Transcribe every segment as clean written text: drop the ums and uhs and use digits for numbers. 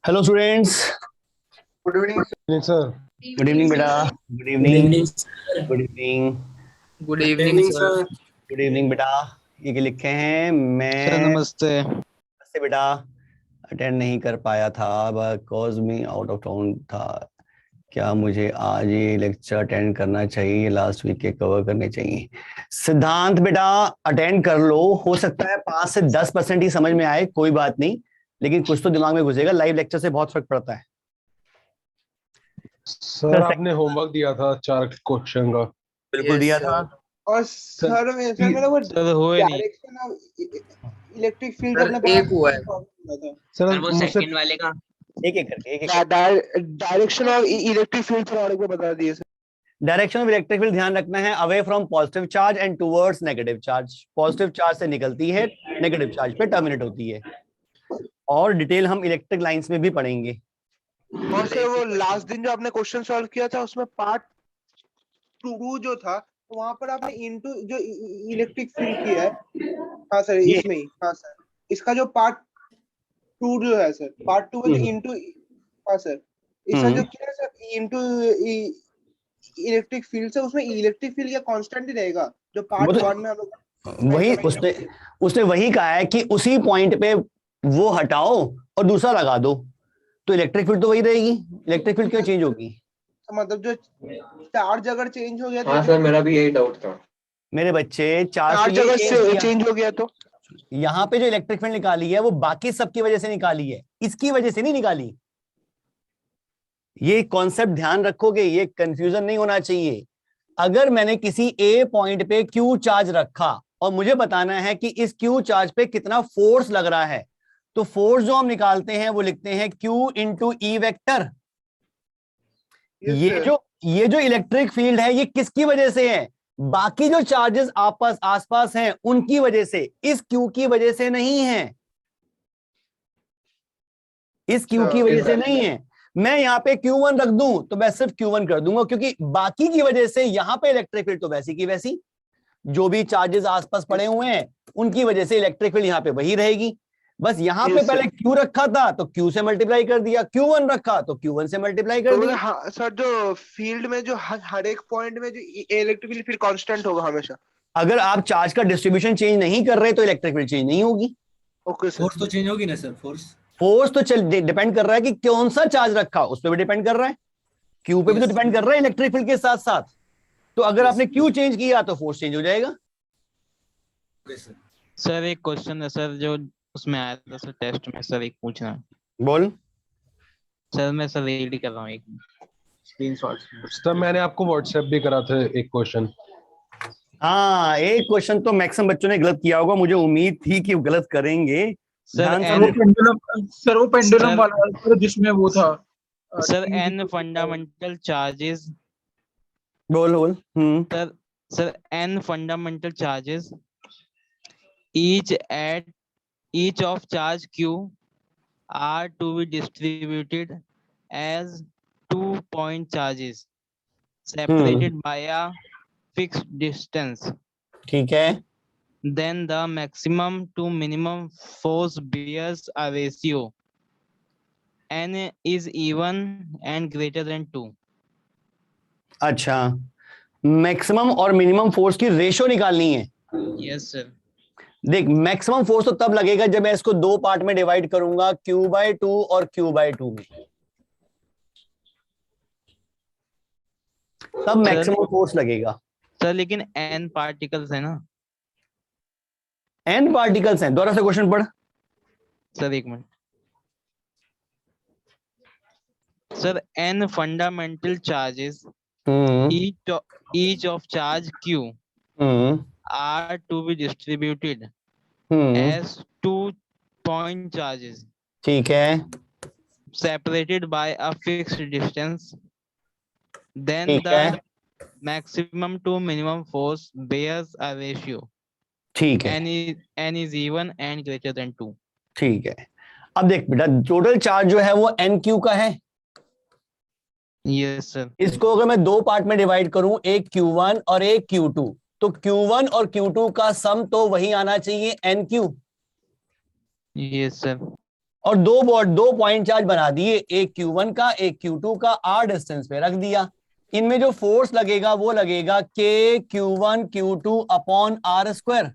Hello students. Good evening sir. Good evening बेटा। Good good evening. Evening sir. Good evening. Good evening sir. Sir. Good evening बेटा। ये लिखे हैं sir मैं नमस्ते। से बेटा अटेंड नहीं कर पाया था because me out of town था। क्या मुझे आज ये लेक्चर अटेंड करना चाहिए? लास्ट वीक के कवर करने चाहिए? सिद्धांत बेटा अटेंड कर लो, हो सकता है 5 से 10% ही समझ में आए, कोई बात नहीं, लेकिन कुछ तो दिमाग में घुसेगा। लाइव लेक्चर से बहुत फर्क पड़ता है। सर आपने होमवर्क दिया था 4 क्वेश्चन का। बिल्कुल दिया था। और सर सर मेरा वो सर हुए नहीं। Direction of electric field sir अपने एक पास हुआ है प्रॉब्लम था। सर सर, वो मुझसे सेकंड वाले का। एक एक करके एक एक डायरेक्शन ऑफ इलेक्ट्रिक फील्ड थोड़ा को बता दिए sir. Direction of electric field ध्यान रखना है, away from positive charge and towards negative charge. Positive charge से निकलती है, नेगेटिव चार्ज पे टर्मिनेट होती है। और डिटेल हम इलेक्ट्रिक लाइंस में भी पढ़ेंगे। और सर वो लास्ट दिन जो आपने क्वेश्चन सॉल्व किया था उसमें पार्ट 2 जो था वहां पर आपने इनटू जो इलेक्ट्रिक फील्ड किया है। हाँ सर ये इसमें ही। हाँ सर इसका जो पार्ट 2 जो है सर, पार्ट 2 में जो इनटू। हाँ सर इसका जो किया है सर इनटू इलेक्ट्रिक फील्ड से, उसमें इलेक्ट्रिक फील्ड या कांस्टेंट ही रहेगा जो वो पार्ट तो 1 में हम लोग वही फाइंड उसने उसने वही कहा है कि उसी पॉइंट पे वो हटाओ और दूसरा लगा दो, तो इलेक्ट्रिक फील्ड तो वही रहेगी। इलेक्ट्रिक फील्ड क्यों चेंज होगी? मतलब जो चार्ज अगर चेंज हो गया तो हाँ सर, मेरा भी यही डाउट था। मेरे बच्चे, चार्ज तो चार्ज ये अगर चेंज से किया। चेंज हो गया तो यहाँ पे जो इलेक्ट्रिक फील्ड निकाली है वो बाकी सबकी वजह से निकाली है, इसकी वजह से नहीं निकाली। ये कॉन्सेप्ट ध्यान रखोगे, ये कंफ्यूजन नहीं होना चाहिए। अगर मैंने किसी ए पॉइंट पे क्यू चार्ज रखा और मुझे बताना है कि इस क्यू चार्ज पे कितना फोर्स लग रहा है, तो फोर्स जो हम निकालते हैं वो लिखते हैं क्यू इंटू ई वेक्टर। ये जो इलेक्ट्रिक फील्ड है ये किसकी वजह से है? बाकी जो चार्जेस आपस आसपास हैं उनकी वजह से, इस क्यू की वजह से नहीं है। इस क्यू की वजह से नहीं है। मैं यहां पे Q1 रख दूं तो मैं सिर्फ Q1 कर दूंगा, क्योंकि बाकी की वजह से यहां पे इलेक्ट्रिक फील्ड तो वैसी की वैसी, जो भी चार्जेस आसपास पड़े हुए हैं उनकी वजह से इलेक्ट्रिक फील्ड यहां पे वही रहेगी। बस यहां पे पहले Q रखा था तो Q से मल्टीप्लाई कर दिया, Q1 रखा तो Q1 से मल्टीप्लाई कर दिया। हाँ सर जो फील्ड में जो हर एक पॉइंट में जो इलेक्ट्रिक फील्ड कांस्टेंट होगा हमेशा। अगर आप चार्ज का डिस्ट्रीब्यूशन चेंज नहीं कर रहे तो इलेक्ट्रिक फील्ड चेंज नहीं होगी। Okay sir. फोर्स तो चेंज होगी ना सर, फोर्स। फोर्स तो डिपेंड कर रहा है कि कौन सा चार्ज रखा, उस पर भी डिपेंड कर रहा है। क्यू पे भी तो डिपेंड कर रहा है इलेक्ट्रिक फील्ड के साथ साथ। तो अगर आपने क्यू चेंज किया तो फोर्स चेंज हो जाएगा। सर एक क्वेश्चन है सर, जो उसमें आया था सर टेस्ट में, सर एक पूछना है। बोल। सर मैं सर रेडी कर रहा हूँ एक स्क्रीनशॉट। सर मैंने आपको व्हाट्सएप भी करा था एक क्वेश्चन। हाँ, एक क्वेश्चन तो मैक्सिमम बच्चों ने गलत किया होगा, मुझे उम्मीद थी कि वो गलत करेंगे। सर वो पेंडुलम वाला सर, जिसमें वो था सर एन फंडामेंटल चार्जेस। बोल बोल। Sir an fundamental charges each of charge q are to be distributed as 2 point charges separated by a fixed distance. ठीक है। Then the maximum to minimum force bears a ratio n is even and greater than 2. अच्छा, maximum और minimum force की ratio निकालनी है। Yes sir. देख, maximum force तो तब लगेगा जब मैं इसको दो पार्ट में डिवाइड करूंगा, Q/2 और Q/2 में, तब मैक्सिमम फोर्स लगेगा। सर लेकिन n पार्टिकल्स है ना। n पार्टिकल्स हैं। दोबारा से क्वेश्चन पढ़। सर एक minute. Sir n fundamental charges each of charge q are to be distributed as 2 point charges ठीक है। separated by a fixed distance. Then ठीक the है। maximum to minimum force bears a ratio ठीक है। n is even and greater than 2. ठीक है। अब देख बेटा, टोटल चार्ज जो है वो NQ का है। Yes sir. इसको अगर मैं दो पार्ट में डिवाइड करूं, एक Q1 और एक Q2, तो Q1 और Q2 का सम तो वही आना चाहिए NQ। Yes sir. और दो पॉइंट चार्ज बना दिए, एक Q1 का एक Q2 का, R डिस्टेंस पे रख दिया। इनमें जो फोर्स लगेगा वो लगेगा K Q1 Q2 upon R square.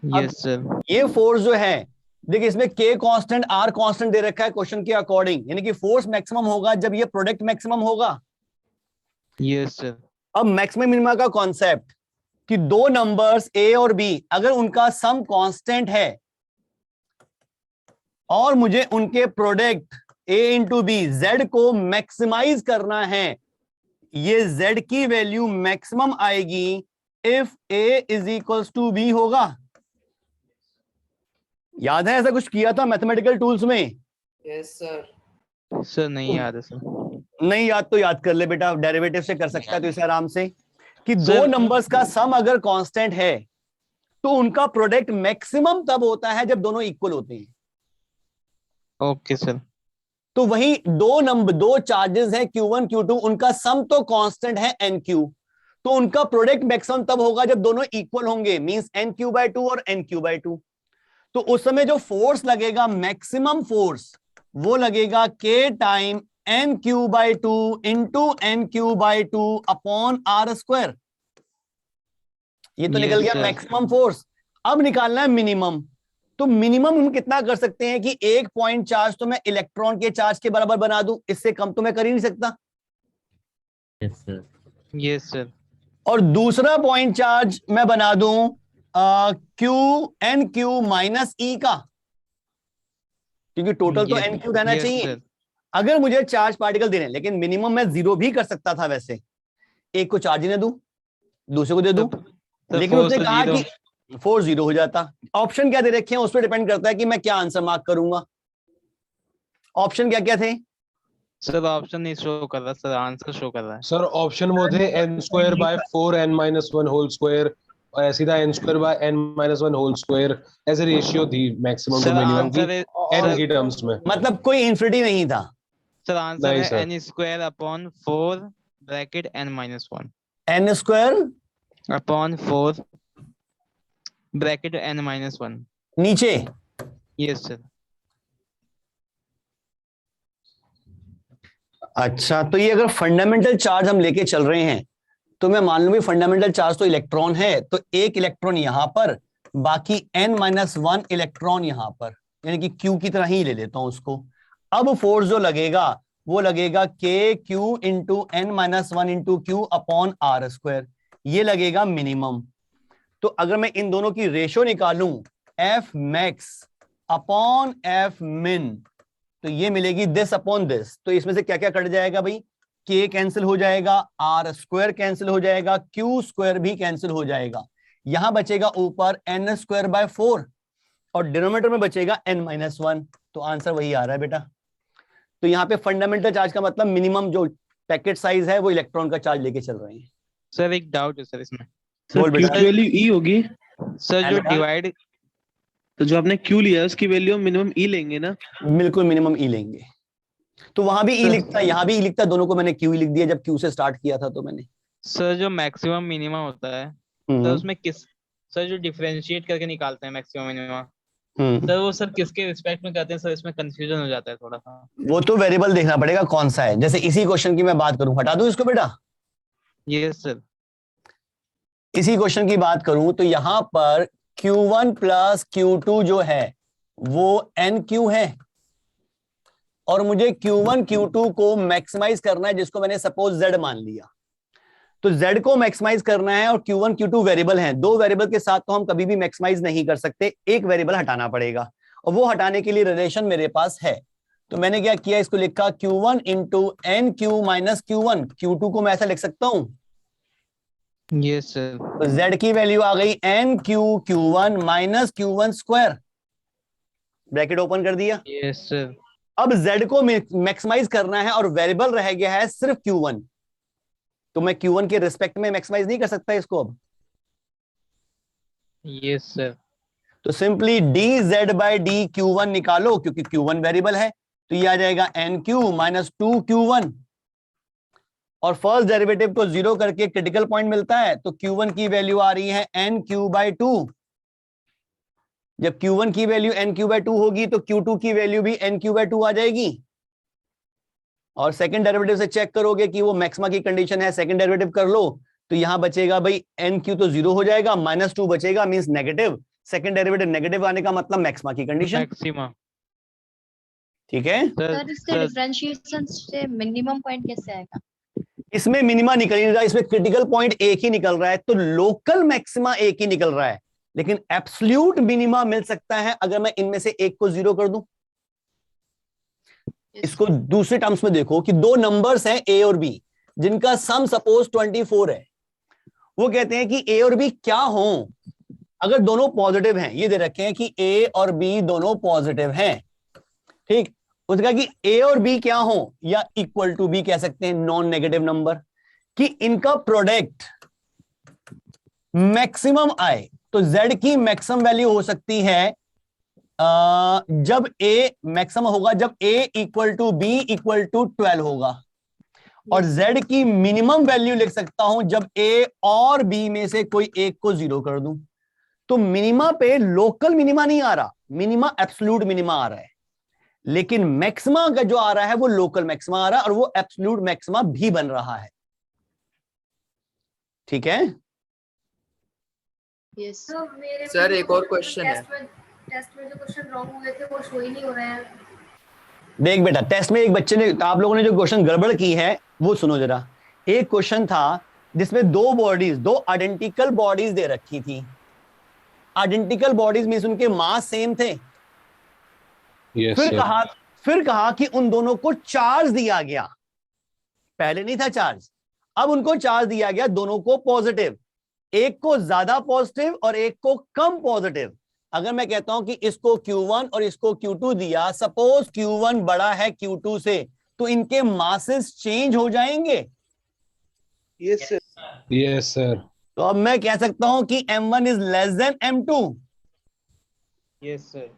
Yes, sir. ये फोर्स जो है, देखिए इसमें K कांस्टेंट R कांस्टेंट दे रखा है क्वेश्चन के अकॉर्डिंग, यानी कि फोर्स मैक्सिमम होगा जब ये प्रोडक्ट मैक्सिमम होगा। Yes, sir. अब मैक्सिमम मिनिमा का कॉन्सेप्ट कि दो नंबर्स A और B अगर उनका सम कांस्टेंट है और मुझे उनके product A into B Z को मैक्सिमाइज करना है, ये Z की वैल्यू मैक्सिमम आएगी if A is equals to B होगा। याद है ऐसा कुछ किया था मैथमेटिकल टूल्स में? Yes sir. Sir, नहीं याद है सर। नहीं याद तो याद कर ले बेटा, डेरिवेटिव से कर सकता है तो इसे आराम से, कि दो Sir- नंबर्स का सम अगर कांस्टेंट है तो उनका प्रोडक्ट मैक्सिमम तब होता है जब दोनों इक्वल होते हैं। Okay, sir. तो वही दो चार्जेस हैं Q1 Q2, उनका सम तो कांस्टेंट है NQ, तो उनका प्रोडक्ट मैक्सिमम तब होगा जब दोनों इक्वल होंगे, मींस NQ/2 और NQ/2। तो उस समय जो फोर्स लगेगा मैक्सिमम फोर्स वो लगेगा K time NQ/2 into NQ/2 upon R square. ये तो Yes, निकल गया sir. Maximum force. अब निकालना है मिनिमम। तो मिनिमम हम कितना कर सकते हैं कि एक पॉइंट चार्ज तो मैं इलेक्ट्रॉन के चार्ज के बराबर बना दूं, इससे कम तो मैं कर ही नहीं सकता। Yes, sir. और दूसरा पॉइंट चार्ज मैं बना दूं QNQ माइनस E का, क्योंकि टोटल तो Yes, NQ रहना yes, चाहिए sir. अगर मुझे चार्ज पार्टिकल देने। लेकिन मिनिमम मैं 0 भी कर सकता था वैसे, एक को चार्ज ही ना दूं, दूसरे को दे दूं, Sir, लेकिन उसने force कहा zero. कि 4 0 हो जाता। ऑप्शन क्या दे रखे हैं उस पर डिपेंड करता है कि मैं क्या आंसर मार्क करूंगा। ऑप्शन क्या क्या थे? Sir, option नहीं शो कर रहा, सर आंसर शो कर रहा है। सर ऑप्शन वो थे n² / 4n - 1 होल स्क्वायर, और ऐसी था n² / n - 1 होल स्क्वायर। ऐसे रेशियो थी मैक्सिमम टू सर मिनिमम की आंसर n है की टर्म्स में। मतलब कोई इंफिनिटी नहीं था। सर आंसर नहीं है sir, n square upon 4 bracket n-1 n square upon 4 bracket n-1। नीचे। Yes sir. अच्छा, तो ये अगर फंडामेंटल चार्ज हम लेके चल रहे हैं तो मैं मान लूं भी फंडामेंटल चार्ज तो इलेक्ट्रॉन है, तो एक इलेक्ट्रॉन यहां पर, बाकी n-1 इलेक्ट्रॉन यहां पर, यानी कि Q की तरह ही ले लेता हूं उसको। अब फोर्स जो लगेगा वो लगेगा KQ into n-1 into Q upon R square, ये लगेगा मिनिमम। तो अगर मैं इन दोनों की रेशो निकालूं F मैक्स अपॉन F मिन, तो ये मिलेगी दिस अपॉन दिस। तो इसमें से क्या क्या कट जाएगा भाई? K कैंसिल हो जाएगा, R स्क्वायर कैंसिल हो जाएगा, Q स्क्वायर भी कैंसिल हो जाएगा। यहां बचेगा ऊपर n²/4 और डिनोमिनेटर में बचेगा n-1। तो आंसर वही आ रहा है बेटा। तो यहाँ पे फंडामेंटल चार्ज का मतलब मिनिमम जो पैकेट साइज है वो इलेक्ट्रॉन का चार्ज लेके चल रहे हैं। सर एक डाउट है सर इसमें। बोल सर बेटा। Q की वैल्यू E होगी, सर जो बेटा? डिवाइड, तो जो आपने Q लिया है उसकी वैल्यू हम मिनिमम E लेंगे ना। बिल्कुल मिनिमम ई लेंगे। तो वहां भी ई लिखता है, यहां भी ई लिखता है, दोनों को मैंने क्यू ही लिख दिया जब क्यू से स्टार्ट किया था तो मैंने। सर जो मैक्सिमम मिनिमम होता है सर उसमें किस, सर जो डिफरेंशिएट करके निकालते हैं मैक्सिमम मिनिमम, सर वो सर किसके रिस्पेक्ट में करते हैं सर? इसमें कंफ्यूजन हो जाता है थोड़ा सा। वो तो वेरिएबल देखना पड़ेगा कौन सा है। जैसे इसी क्वेश्चन की मैं बात करूं, हटा दूं इसको बेटा, यस सर। इसी क्वेश्चन की बात करूं तो यहां पर Q1 प्लस Q2 जो है वो NQ है, और मुझे Q1 Q2 को मैक्सिमाइज करना है, जिसको मैंने सपोज Z मान लिया। तो Z को मैक्सिमाइज करना है और Q1 Q2 वेरिएबल हैं, दो वेरिएबल के साथ तो हम कभी भी मैक्सिमाइज नहीं कर सकते, एक वेरिएबल हटाना पड़ेगा, और वो हटाने के लिए रिलेशन मेरे पास है। तो मैंने क्या किया, इसको लिखा Q1 into NQ minus Q1, Q2 को मैं ऐसा लिख सकता हूं। Yes sir. तो Z की वैल्यू आ गई NQ Q1 minus Q1 square, bracket open कर दिया। Yes sir. अब Z को मैक्सिमाइज करना है और वेरिएबल रह गया है सिर्फ Q1, तो मैं Q1 के रिस्पेक्ट में मैक्सिमाइज नहीं कर सकता इसको अब। Yes sir. तो सिंपली dZ/d निकालो, क्योंकि Q1 वेरिएबल है, तो ये आ जाएगा NQ माइनस 2Q1, और फर्स्ट डेरिवेटिव को 0 करके क्रिटिकल पॉइंट मिलता है, तो Q1 की वैल्यू आ रही है NQ/2, जब Q1 की वैल्यू NQ/2 होगी तो Q2 की वैल्यू भी NQ/2 आ जाएगी। और सेकंड डेरिवेटिव से चेक करोगे कि वो मैक्सिमा की कंडीशन है, सेकंड डेरिवेटिव कर लो तो यहां बचेगा भाई NQ तो 0 हो जाएगा, -2 बचेगा, means negative. Second derivative negative आने का मतलब मैक्सिमा की कंडीशन। मैक्सिमा। ठीक है, सर इससे डिफरेंशिएशन से मिनिमम पॉइंट कैसे आएगा? इसमें मिनिमा निकल नहीं रहा, इसमें क्रिटिकल पॉइंट एक ही निकल रहा है, तो लोकल मैक्सिमा एक ही निकल रहा है, लेकिन एब्सोल्यूट मिनिमा मिल सकता है अगर मैं इनमें से एक को 0 कर दूं। इसको दूसरे टर्म्स में देखो कि दो नंबर्स हैं A और B, जिनका सम सपोज 24 है। वो कहते हैं कि A और B क्या हो अगर दोनों पॉजिटिव हैं। ये दे रखे हैं कि A और B दोनों पॉजिटिव हैं, ठीक। उसने कहा कि A और B क्या हो, या इक्वल टू B कह सकते हैं, नॉन नेगेटिव नंबर, कि इनका प्रोडक्ट मैक्सिमम आए। तो Z की मैक्सिमम वैल्यू हो सकती है जब A मैक्सिमम होगा जब A equal to B equal to 12 होगा, और Z की मिनिमम वैल्यू लिख सकता हूं जब A और B में से कोई एक को 0 कर दूं। तो मिनिमा पे लोकल मिनिमा नहीं आ रहा, मिनिमा एब्सोल्यूट मिनिमा आ रहा है, लेकिन मैक्सिमा का जो आ रहा है वो लोकल मैक्सिमा आ रहा है, और वो एब्सोल्यूट मैक्सिमा भी बन रहा है। ठीक है यस सर एक और क्वेश्चन है। टेस्ट में जो क्वेश्चन रॉन्ग हुए थे वो शो ही नहीं हो रहे हैं। देख बेटा, टेस्ट में एक बच्चे ने, आप लोगों ने जो क्वेश्चन गड़बड़ की है वो सुनो जरा। एक क्वेश्चन था जिसमें दो आइडेंटिकल बॉडीज दे रखी थी। आइडेंटिकल बॉडीज मींस उनके मास सेम थे। फिर कहा कि उन दोनों को चार्ज दिया गया, पहले नहीं था चार्ज, अब उनको चार्ज दिया गया, दोनों को पॉजिटिव, एक को ज्यादा पॉजिटिव और एक को कम पॉजिटिव। अगर मैं कहता हूं कि इसको Q1 और इसको Q2 दिया, सपोज Q1 बड़ा है Q2 से, तो इनके मासेस चेंज हो जाएंगे। Yes sir. Yes sir. तो अब मैं कह सकता हूं कि M1 is less than M2। Yes sir.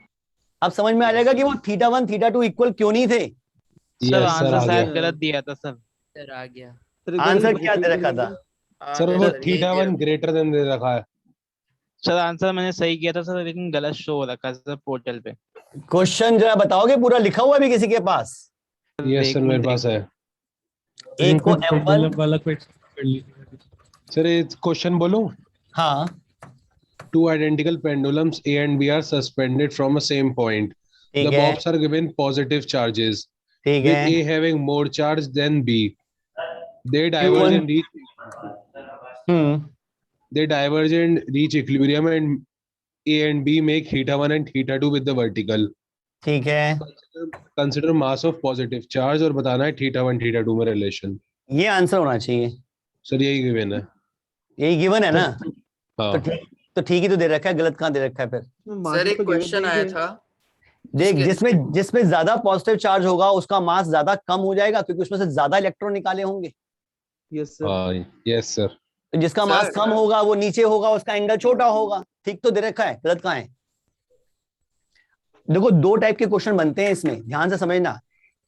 अब समझ में आ जाएगा कि वो θ1 θ2 इक्वल क्यों नहीं थे। सर आंसर शायद गलत दिया था सर। सर आ गया। आंसर क्या दे रखा था? सर वो θ1 ग्रेटर देन दे रखा है। सर आंसर मैंने सही किया था सर, लेकिन गलत शो हो रखा है सर पोर्टल पे। क्वेश्चन जरा बताओगे, पूरा लिखा हुआ है भी किसी के पास? यस सर मेरे पास है। एक को M1 वाला क्वेश्चन कर लीजिए सर ये क्वेश्चन बोलूं? हाँ, Two identical pendulums A and B are suspended from a same point. The ठीक है, bobs are given positive charges, ठीक with है। A having more charge than B. They diverge and reach equilibrium, and A and B make θ1 and θ2 with the vertical. ठीक है, Consider mass of positive charge और बताना है θ1 θ2 में relation. ये answer होना चाहिए। सर यही given है। यही गिवन है ना? हाँ। तो ठीक ही तो दे रखा है, गलत कहाँ दे रखा है फिर? सर एक क्वेश्चन आया था। देख, जिसमें ज्यादा पॉजिटिव चार्ज होगा उसका मास ज्यादा कम हो जाएगा, क्योंकि उसमें से ज्यादा इलेक्ट्रॉन निकाले होंगे। Yes sir. Yes sir. तो जिसका मास कम होगा वो नीचे होगा, उसका एंगल छोटा होगा। ठीक तो दे रखा है, गलत कहाँ है? देखो, दो टाइप के क्वेश्चन बनते हैं इसमें, ध्यान से समझना।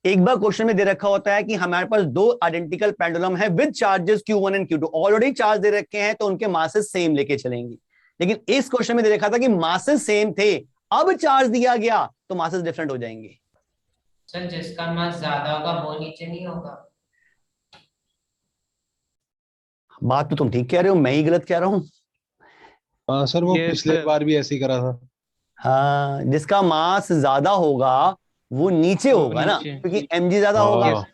एक बार क्वेश्चन में दे रखा होता है कि हमारे पास दो आइडेंटिकल पेंडुलम है with charges Q1 and Q2, already charge दे रखे हैं तो उनके मासेस सेम लेके चलेंगे। लेकिन इस क्वेश्चन में दे रखा था कि मासेस सेम थे, अब चार्ज दिया गया तो मासेस डिफरेंट हो जाएंगे। सर जिसका मास ज्यादा होगा वो नीचे नहीं होगा। बात तो तुम ठीक कह रहे हो, मैं ही गलत कह रहा हूँ। हाँ सर वो पिछले बार भी ऐसे ही करा था। हाँ, जिसका मास ज्यादा होगा वो नीचे होगा ना, क्योंकि mg ज्यादा होगा।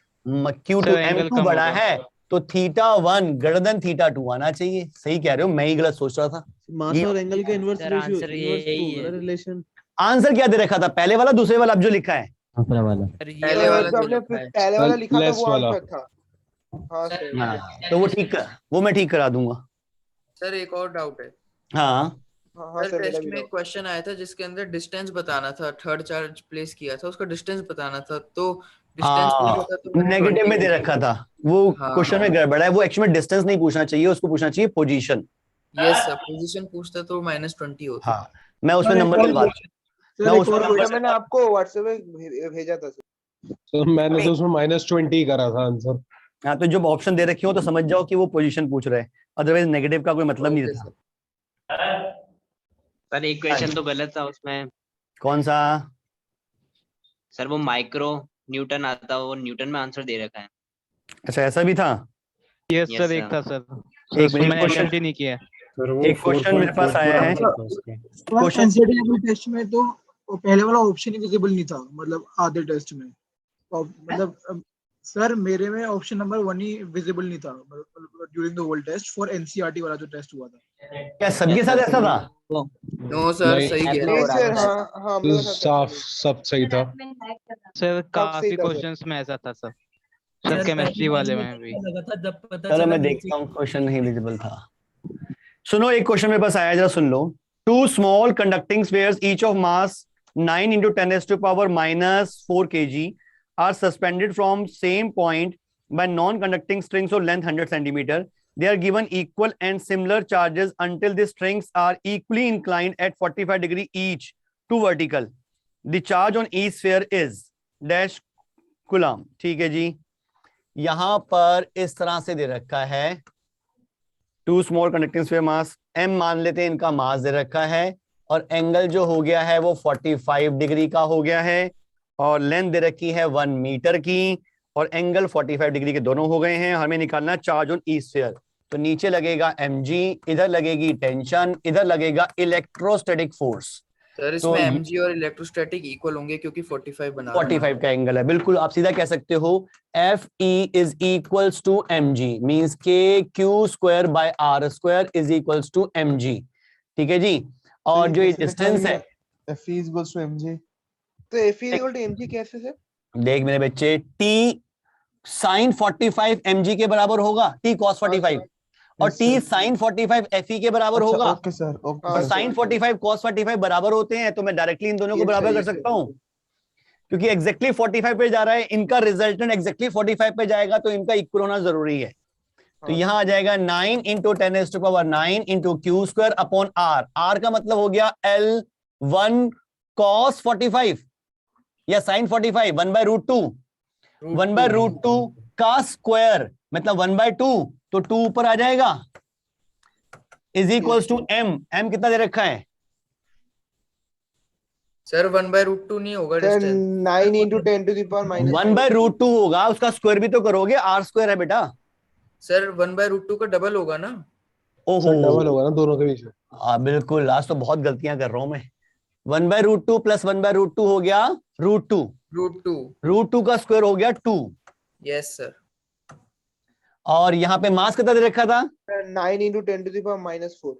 Q2 M2 बड़ा है तो θ1 ग्रेटर देन θ2 आना चाहिए। सही कह रहे हो, मैं ही गलत सोच रहा था। मास और एंगल का इनवर्स रेशियो रिलेशन। आंसर क्या दे रखा था, पहले वाला दूसरे वाला? अब जो लिखा है दूसरा वाला, पहले वाला लिखा था वो वाला आंसर था। हाँ सर। तो वो ठीक, वो मैं ठीक करा दूंगा। सर एक और डाउट है। हाँ सर टेस्ट में एक क्वेश्चन आया था जिसके अंदर डिस्टेंस बताना था, थर्ड चार्ज प्लेस किया था उसका डिस्टेंस बताना था, तो डिस्टेंस नेगेटिव में दे रखा था। वो क्वेश्चन में गड़बड़ है, वो एक्चुअली में डिस्टेंस नहीं पूछना चाहिए, उसको पूछना चाहिए पोजीशन। यस सर, पोजीशन पूछता तो -20 होता। हाँ, मैं उसमें नंबर लिखवा दूं। मैंने आपको व्हाट्सएप पे भेजा था सर। तो मैंने तो उसमें -20 करा था आंसर। हाँ, तो जब ऑप्शन दे रखे हो तो समझ जाओ कि वो पोजीशन पूछ रहे हैं, अदरवाइज नेगेटिव का कोई मतलब नहीं था। सर इक्वेशन तो गलत था उसमें। कौन सा? सर वो माइक्रो न्यूटन आता, वो न्यूटन में आंसर दे रखा है। अच्छा ऐसा भी था? Yes Yes, sir, sir. एक था सर। एक उसमें मिनट, अटेम्प्ट ही नहीं किया है। एक क्वेश्चन मेरे पास आया है। क्वेश्चन एनसीईआरटी टेस्ट में तो वो पहले वाला ऑप्शन ही विजिबल नहीं था, मतलब आधे टेस्ट में। मतलब सर मेरे में ऑप्शन नंबर 1 ही विजिबल नहीं था during the whole test for NCERT वाला जो टेस्ट हुआ था। क्या सबके साथ ऐसा था? नो सर, नहीं, सही कह रहे नहीं हो। सर, हाँ हाँ हम लोग के साथ साफ ऐसा सब सही था। सर काफी सही था, सर। क्वेश्चंस में ऐसा था सर। सर केमिस्ट्री वाले में भी। चलो मैं देखता हूँ, क्वेश्चन नहीं विजिबल था। सुनो, एक क्वेश्चन मेरे पास आया, जरा सुन लो। 2 small conducting spheres each of mass 9 into 10 raised to power minus 4 kg are suspended from same point by non-conducting strings of length 100 centimeter. They are given equal and similar charges until the strings are equally inclined at 45 degree each to vertical. The charge on each sphere is dash coulomb. ठीक है जी, यहां पर इस तरह से दे रखा है 2 small conducting sphere mass, m मान लेते हैं, इनका मास दे रखा है, और एंगल जो हो गया है वो 45 डिग्री का हो गया है, और लेंथ दे रखी है 1 मीटर की, और एंगल 45 डिग्री के दोनों हो गए हैं। हमें निकालना चार्ज ऑन ईच स्फीयर। तो नीचे लगेगा mg, इधर लगेगी टेंशन, इधर लगेगा इलेक्ट्रोस्टैटिक फोर्स। सर इसमें एमजी और इलेक्ट्रोस्टैटिक इक्वल होंगे क्योंकि 45 बना रहा है। 45 का एंगल है, बिल्कुल। आप सीधा कह सकते हो FE is equals to mg, means KQ² by R² is equals to mg। ठीक है जी। और जो ये डिस्टेंस है FE is equals to mg, तो FE is equal to mg कैसे सर? देख मेरे बच्चे, T sin 45 mg के बराबर होगा, T cos 45, और T sin 45 FE के बराबर होगा। Okay sir, okay. और sin 45 cos 45 बराबर होते हैं, तो मैं डायरेक्टली इन दोनों को बराबर कर सकता हूं, क्योंकि एग्जैक्टली 45 पे जा रहा है, इनका रिजल्टेंट एग्जैक्टली 45 पे जाएगा, तो इनका इक्वल होना जरूरी है। तो यहां आ जाएगा 9 into 10 raised to power 9 into Q² upon R। R का मतलब हो गया L1 cos 45 या sin 45, 1/√2, 1/√2 का स्क्वायर मतलब 1/2, तो 2 ऊपर आ जाएगा, is equals to m। m कितना दे रखा है सर? 1/√2 नहीं होगा sir distance. 9 into 10 to the power minus 1/√2 होगा, उसका स्क्वायर भी तो करोगे, R² है बेटा। सर 1/√2 का डबल होगा ना? ओहो, डबल होगा ना दोनों के बीच में। हाँ बिल्कुल, आज तो बहुत गलतियां कर रहा हूं मैं। 1/√2 प्लस 1/√2 हो गया √2, √2 का स्क्वायर हो गया 2। Yes sir. और यहाँ पे मास कितना दे रखा था? 9 into 10 to the power minus 4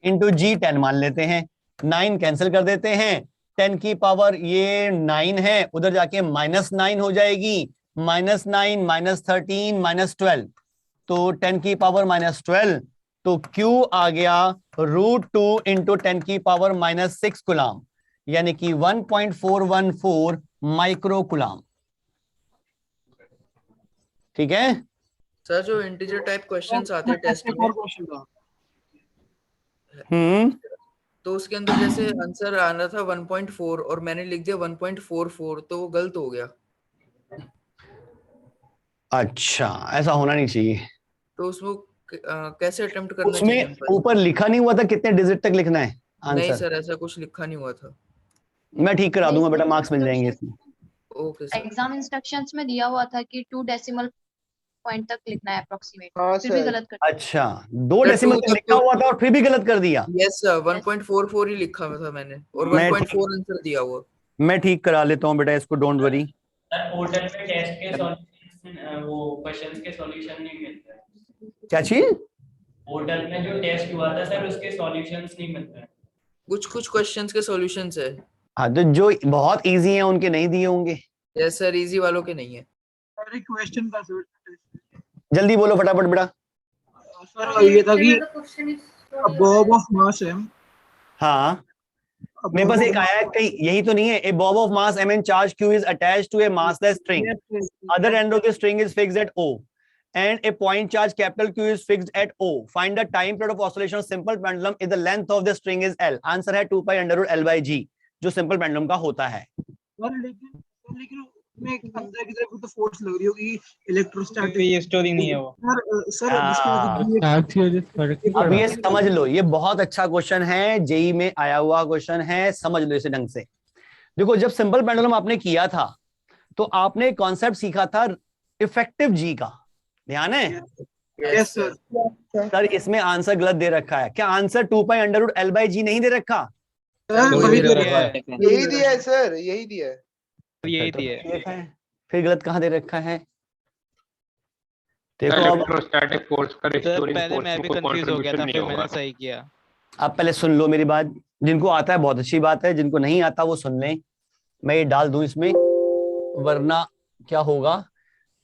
into जी 10 मान लेते हैं, 9 कैंसिल कर देते हैं, 10 की पावर ये 9 है, उधर जाके -9 हो जाएगी, -9 -13 -12, तो 10 की पावर -12, तो Q आ गया √2 इंटू 10 की पावर -6 कुलाम, यानी कि 1.414 माइक्रो कुलाम। ठीक है सर जो इंटीजर टाइप क्वेश्चंस आते हैं टेस्ट में, तो उसके अंदर जैसे आंसर आना था 1.4 और मैंने लिख दिया 1.44, तो वो गलत हो गया। अच्छा, ऐसा होना नहीं चाहिए। तो उसमें कैसे अटेम्प्ट करना चाहिए? उसमें ऊपर लिखा नहीं हुआ था कितने डिजिट तक लिखना है आंसर? नहीं सर, ऐसा कुछ लिखा नहीं हुआ था। मैं ठीक करा दूंगा बेटा, मार्क्स मिल जाएंगे इसमें। Okay sir. एग्जाम इंस्ट्रक्शंस में दिया हुआ था कि 2 डेसिमल पॉइंट तक लिखना है अप्रोक्सीमेट, हाँ फिर भी सर। गलत कर। अच्छा, 2 डेसिमल तक लिखा हुआ था और फिर भी गलत कर दिया। यस सर, 1.44 ही लिखा हुआ था मैंने, और मैं 1.4 आंसर दिया हुआ। मैं ठीक करा लेता हूँ बेटा इसको, डोंट वरी। सर पोर्टल पे टेस्ट के सॉल्यूशन, वो क्वेश्चंस के सॉल्यूशन नहीं मिलते हैं। क्या चीज? पोर्टल में जो टेस्ट हुआ था सर, उसके सॉल्यूशंस नहीं मिलते हैं। कुछ क्वेश्चंस के सॉल्यूशंस है। हाँ, तो जो बहुत इजी हैं उनके नहीं दिए होंगे। यस सर, इजी वालों के नहीं है। सर क्वेश्चन का सर जल्दी बोलो फटाफट बेटा। सर ये था कि बॉब ऑफ मास m, हाँ, मेरे पास एक आया है, कहीं यही तो नहीं है? A bob of mass m and charge q is attached to a massless string. Other end of the string is fixed at O, and a point charge capital Q is fixed at O. Find the time period of oscillation of simple pendulum if the length of the string is L. Answer है 2 pi under root L by G, जो simple pendulum का होता है। लेकिन में अंदर की तरफ तो फोर्स लग रही होगी इलेक्ट्रोस्टैटिक। ये स्टोरी नहीं है वो। सर अब ये समझ लो, ये बहुत अच्छा क्वेश्चन है, जेई में आया हुआ क्वेश्चन है, समझ लो इसे ढंग से। देखो जब सिंपल पेंडुलम आपने किया था तो आपने कॉन्सेप्ट सीखा था इफेक्टिव जी का, ध्यान है? Yes sir. सर इसमें आंसर गलत दे रखा है। क्या आंसर 2π√L/g नहीं दे रखा? वही दे रहा है। यही दिया है सर, यही दिया है। यही थी है। फिर गलत कहाँ दे रखा है? देखो अब इलेक्ट्रोस्टैटिक फोर्स का सर रिस्टोरिंग पहले फोर्स मैं में भी कोई कंफ्यूज हो गया था, कंट्रीब्यूशन नहीं फिर होगा। मैंने सही किया। आप पहले सुन लो मेरी बात, जिनको आता है बहुत अच्छी बात है, जिनको नहीं आता वो सुन लें। मैं ये डाल दूं इसमें, वरना क्या होगा,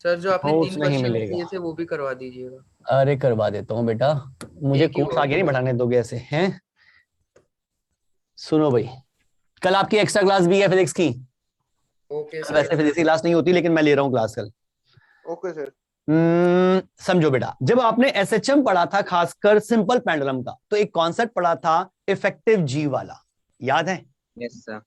सर जो आपने नोट्स 3 नहीं क्वेश्चन मिलेगा। किए थे वो भी करवा दीजिएगा। अरे करवा देता हूँ बेटा, मुझे एक ही कोर्स बहुत आगे नहीं है। बढ़ाने दोगे ऐसे हैं। सुनो भाई, कल आपकी एक्स्ट्रा क्लास भी है फिजिक्स की। Okay sir. वैसे फिजिक्स की क्लास नहीं होती, लेकिन मैं ले रहा हूँ क्लास कल। Okay sir. समझो बेटा, जब आपने एसएचएम पढ़ा था खासकर सिंपल पेंडुलम का, तो एक कॉन्सेप्ट पढ़ा था इफेक्टिव जी वाला, याद है? Yes sir,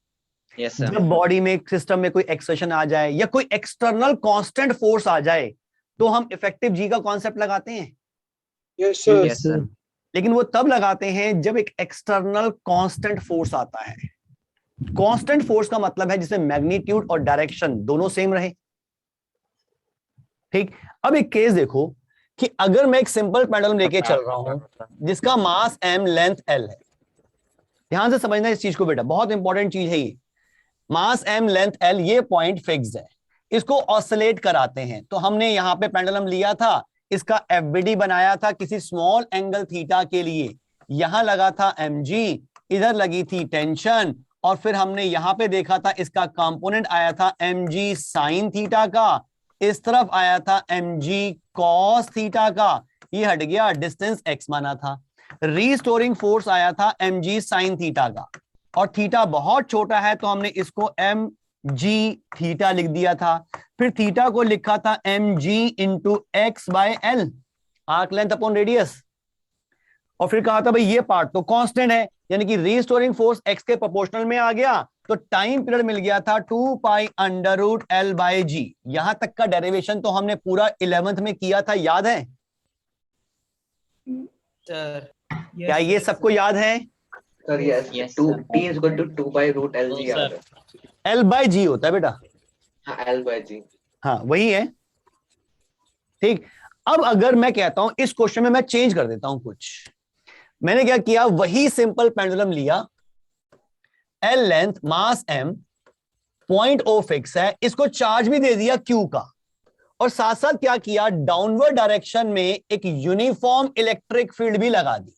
yes sir. जब बॉडी में सिस्टम में कोई एक्सेशन आ जाए या कोई एक्सटर्नल कांस्टेंट फोर्स आ जाए तो हम इफेक्टिव जी का कॉन्सेप्ट लगाते हैं। Yes sir. Yes sir. लेकिन वो तब लगाते हैं जब एक एक्सटर्नल कांस्टेंट फोर्स आता है। कांस्टेंट फोर्स का मतलब है जिसमें मैग्नीट्यूड और डायरेक्शन दोनों सेम रहे। ठीक, अब एक केस देखो कि अगर मैं एक सिंपल पेंडुलम लेके चल रहा हूं जिसका मास m, लेंथ l है। ध्यान से समझना इस चीज को बेटा, बहुत इंपॉर्टेंट चीज है ये। मास m, लेंथ l, ये पॉइंट फिक्स्ड है, इसको ऑसिलेट कराते हैं। तो हमने यहां पे पेंडुलम लिया था, इसका एफबीडी बनाया था किसी स्मॉल एंगल थीटा के लिए, यहां लगा था mg, इधर लगी थी टेंशन, और फिर हमने यहां पे देखा था इसका कंपोनेंट आया था mg साइन थीटा का, इस तरफ आया था mg cos थीटा का, ये हट गया, डिस्टेंस x माना था। रीस्टोरिंग फोर्स आया था mg साइन थीटा का, और थीटा बहुत छोटा है तो हमने इसको mg थीटा लिख दिया था। फिर थीटा को लिखा था mg into x/l, arc length upon radius, और फिर कहा था भाई ये पार्ट तो कांस्टेंट है, यानी कि रीस्टोरिंग फोर्स x के प्रोपोर्शनल में आ गया, तो टाइम पीरियड मिल गया था 2π√L/g। यहां तक का डेरिवेशन तो हमने पूरा 11th में किया था, याद है? सर क्या ये सबको याद है? Sir yes, Yes, 2 sir. t is equal to 2/√Lg आ रहा है। L/g होता है बेटा, हाँ L/g। हाँ वही है। ठीक, अब अगर मैं कहता हूं इस क्वेश्चन में मैं चेंज कर देता हूं कुछ, मैंने क्या किया, वही सिंपल पेंडुलम लिया, L लेंथ, मास m, पॉइंट O फिक्स है, इसको चार्ज भी दे दिया Q का, और साथ साथ क्या किया, डाउनवर्ड डायरेक्शन में एक यूनिफॉर्म इलेक्ट्रिक फील्ड भी लगा दी,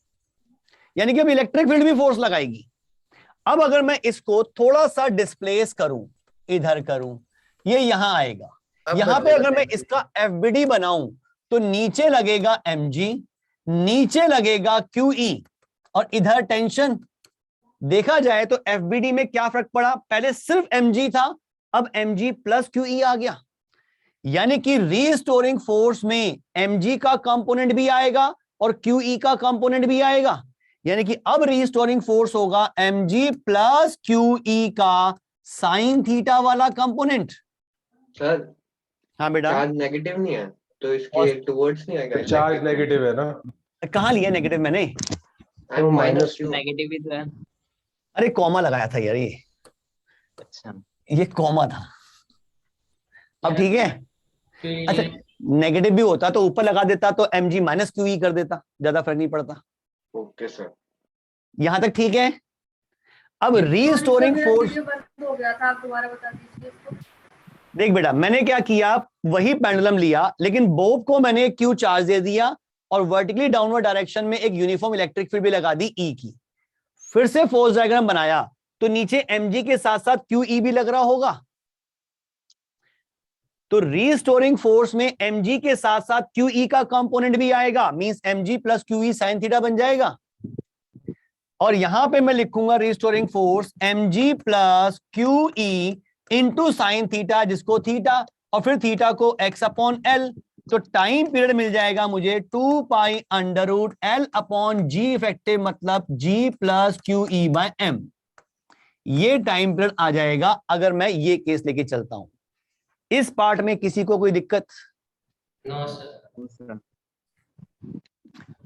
यानी कि अब इलेक्ट्रिक फील्ड भी फोर्स लगाएगी। अब अगर मैं इसको थोड़ा सा डिस्प्लेस करूं, इधर करूं, ये यहां आएगा, यहां पे अगर मैं इसका एफबीडी बनाऊं तो नीचे लगेगा mg, नीचे लगेगा QE, और इधर टेंशन। देखा जाए तो एफबीडी में क्या फर्क पड़ा, पहले सिर्फ mg था, अब mg प्लस QE आ गया, यानी कि रीस्टोरिंग फोर्स में mg का कंपोनेंट भी आएगा और QE का कंपोनेंट भी आएगा, यानी कि अब रीस्टोरिंग फोर्स होगा mg प्लस QE का साइन थीटा वाला कंपोनेंट। सर हाँ बेटा, चार्ज नेगेटिव नहीं है तो इसके टुवर्ड्स नहीं आएगा। चार्ज नेगेटिव है ना, कहां लिया नेगेटिव मैंने? -2। नेगेटिव भी तो है। अरे कॉमा लगाया था यार, अच्छा, ये कॉमा था। अब ठीक है, अच्छा नेगेटिव भी होता तो ऊपर लगा देता तो mg माइनस QE कर देता, ज्यादा फर्क नहीं पड़ता। Okay sir. यहां तक ठीक है। अब रीस्टोरिंग फोर्स, हो गया था, आप दोबारा बता दीजिए इसको। देख बेटा मैंने क्या किया, वही पेंडुलम लिया, लेकिन बोब को मैंने Q चार्ज दे दिया और वर्टिकली डाउनवर्ड डायरेक्शन में एक यूनिफॉर्म इलेक्ट्रिक फील्ड भी लगा दी E की। फिर से फोर्स डायग्राम बनाया तो नीचे mg के साथ साथ QE भी लग रहा होगा, तो रीस्टोरिंग फोर्स में mg के साथ साथ QE का कंपोनेंट भी आएगा, means mg plus QE sine theta बन जाएगा। और यहां पे मैं लिखूंगा restoring force mg plus QE into sine theta, जिसको थीटा, और फिर थीटा को x/L, तो टाइम पीरियड मिल जाएगा मुझे 2π√L/g इफेक्टिव, मतलब g प्लस QE/m। ये टाइम पीरियड आ जाएगा अगर मैं ये केस लेके चलता हूं। इस पार्ट में किसी को कोई दिक्कत? No sir.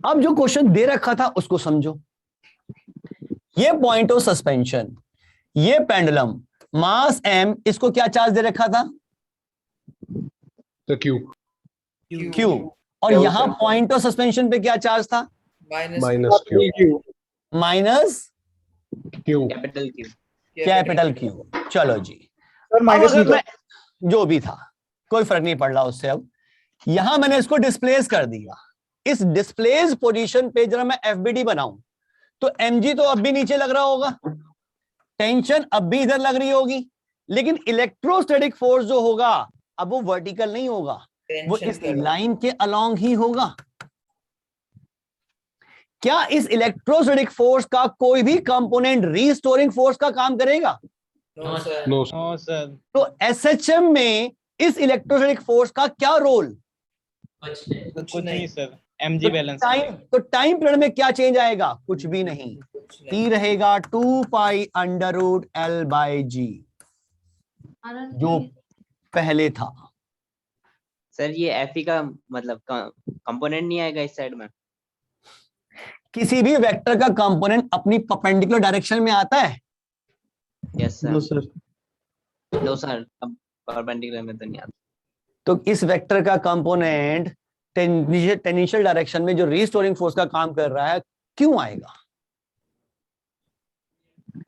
अब जो क्वेश्चन दे रखा था उसको समझो। ये पॉइंट ऑफ सस्पेंशन, ये पेंडुलम, मास m, इसको क्या चार्ज दे रखा था? तो क्यू Q। और यहां पॉइंट ऑफ सस्पेंशन पे क्या चार्ज था? Minus Q minus Q capital Q। चलो जी, सर अब माइनस अगर नहीं था। मैं जो भी था कोई फर्क नहीं पड़ रहा उससे। अब यहां मैंने इसको डिस्प्लेस कर दिया। इस डिस्प्लेस पोजीशन पे जरा मैं FBD बनाऊं तो mg तो अब भी नीचे लग रहा होगा, टेंशन अब भी इधर लग रही होगी, लेकिन इलेक्ट्रोस्टैटिक फोर्स जो होगा अब वो वर्टिकल नहीं होगा, वो इस लाइन के अलोंग ही होगा। क्या इस इलेक्ट्रोस्टैटिक फोर्स का कोई भी कंपोनेंट रीस्टोरिंग फोर्स का काम करेगा? No sir. No no sir. तो SHM में इस इलेक्ट्रोस्टैटिक फोर्स का क्या रोल? कुछ नहीं सर, mg बैलेंस। तो टाइम पीरियड में क्या चेंज आएगा? कुछ भी नहीं, T रहेगा 2 पाई अंडर रूट L/G जो पहले था। सर ये Fe का मतलब कंपोनेंट नहीं आएगा इस साइड में? किसी भी वेक्टर का कंपोनेंट अपनी परपेंडिकुलर डायरेक्शन में आता है? Yes sir. No sir. No sir, perpendicular में तो नहीं आता। तो इस वेक्टर का कंपोनेंट टेंजेंशियल डायरेक्शन में जो रीस्टोरिंग फोर्स का काम कर रहा है क्यों आएगा?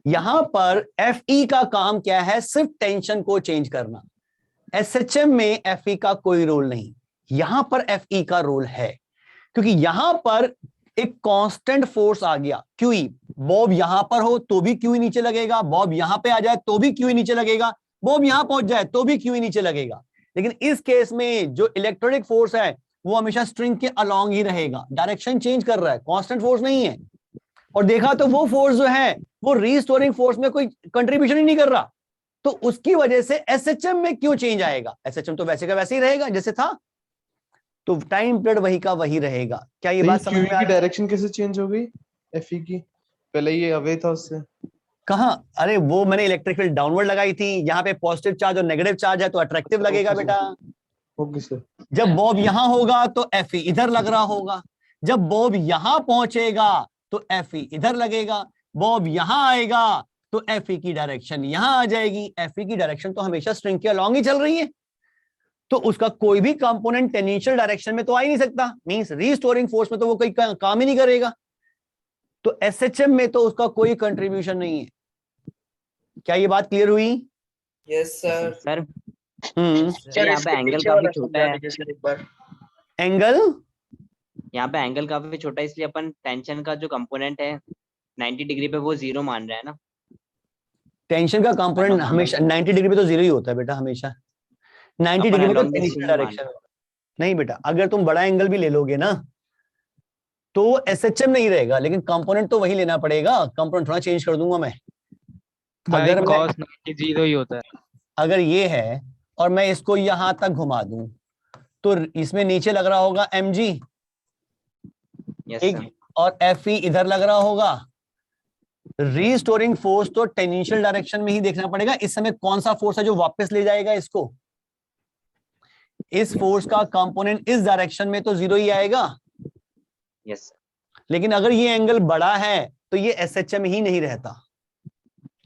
यहां पर Fe का काम क्या है? सिर्फ टेंशन को चेंज करना। SHM में Fe का कोई रोल नहीं, यहां पर Fe का रोल है, क्योंकि यहां पर एक कांस्टेंट फोर्स आ गया QE। बॉब यहां पर हो तो भी QE नीचे लगेगा, बॉब यहां पे आ जाए तो भी QE नीचे लगेगा, बॉब यहां पहुंच जाए तो भी QE नीचे लगेगा। लेकिन इस केस में जो इलेक्ट्रोनिक फोर्स है वो हमेशा स्ट्रिंग के अलोंग ही रहेगा, डायरेक्शन चेंज कर रहा है, कांस्टेंट फोर्स नहीं है। और देखा तो वो फोर्स जो है वो रीस्टोरिंग फोर्स में कोई कंट्रीब्यूशन ही नहीं कर रहा, तो उसकी वजह से SHM में क्यों चेंज आएगा? SHM तो वैसे का वैसे ही रहेगा जैसे था, तो टाइम पीरियड वही का वही रहेगा। क्या ये बात समझ में आ की रही है? डायरेक्शन कैसे चेंज हो गई Fe की? पहले ये अवे था उससे। कहां? अरे वो मैंने इलेक्ट्रिक फील्ड डाउनवर्ड लगाई थी, यहाँ पे पॉजिटिव चार्ज और नेगेटिव चार्ज है तो अट्रैक्टिव लगेगा बेटा। Okay sir. जब बॉब यहां होगा तो Fe इधर लग रहा होगा, जब बॉब यहां पहुंचेगा तो Fe इधर लगेगा, बॉब यहां आएगा तो Fe की डायरेक्शन यहां आ जाएगी। Fe की डायरेक्शन तो हमेशा स्ट्रिंग के अलोंग ही चल रही है, तो उसका कोई भी कंपोनेंट टेंजेंशियल डायरेक्शन में तो आ ही नहीं सकता, मींस रीस्टोरिंग फोर्स में तो वो कोई काम ही नहीं करेगा, तो SHM में तो उसका कोई कंट्रीब्यूशन नहीं है। क्या ये बात क्लियर हुई? Yes sir. सर यहाँ पे एंगल काफी छोटा है। एंगल यहाँ पे एंगल काफी छोटा है, इसलिए अपन टेंशन का जो कंपोनेंट है 90 डिग्री पे वो 0 मान रहे हैं ना। टेंशन का कंपोनेंट हमेशा 90 डिग्री पे तो 0 ही होता है बेटा, हमेशा 90 डिग्री में तो टेंशन डायरेक्शन नहीं बेटा। अगर तुम बड़ा एंगल भी ले लोगे ना तो SHM नहीं रहेगा, लेकिन कंपोनेंट तो वही लेना पड़ेगा, कंपोनेंट थोड़ा चेंज कर दूंगा मैं। अगर cos 90 0 ही होता है। अगर ये है और मैं इसको यहां तक घुमा दूं तो इसमें नीचे लग रहा होगा mg, यस और Fe इधर लग रहा होगा। रीस्टोरिंग फोर्स तो टेंजेंशियल डायरेक्शन में ही देखना पड़ेगा। इस समय कौन सा फोर्स है जो वापस ले जाएगा इसको? इस फोर्स का कंपोनेंट इस डायरेक्शन में तो 0 ही आएगा। यस। लेकिन अगर ये एंगल बड़ा है तो ये SHM ही नहीं रहता।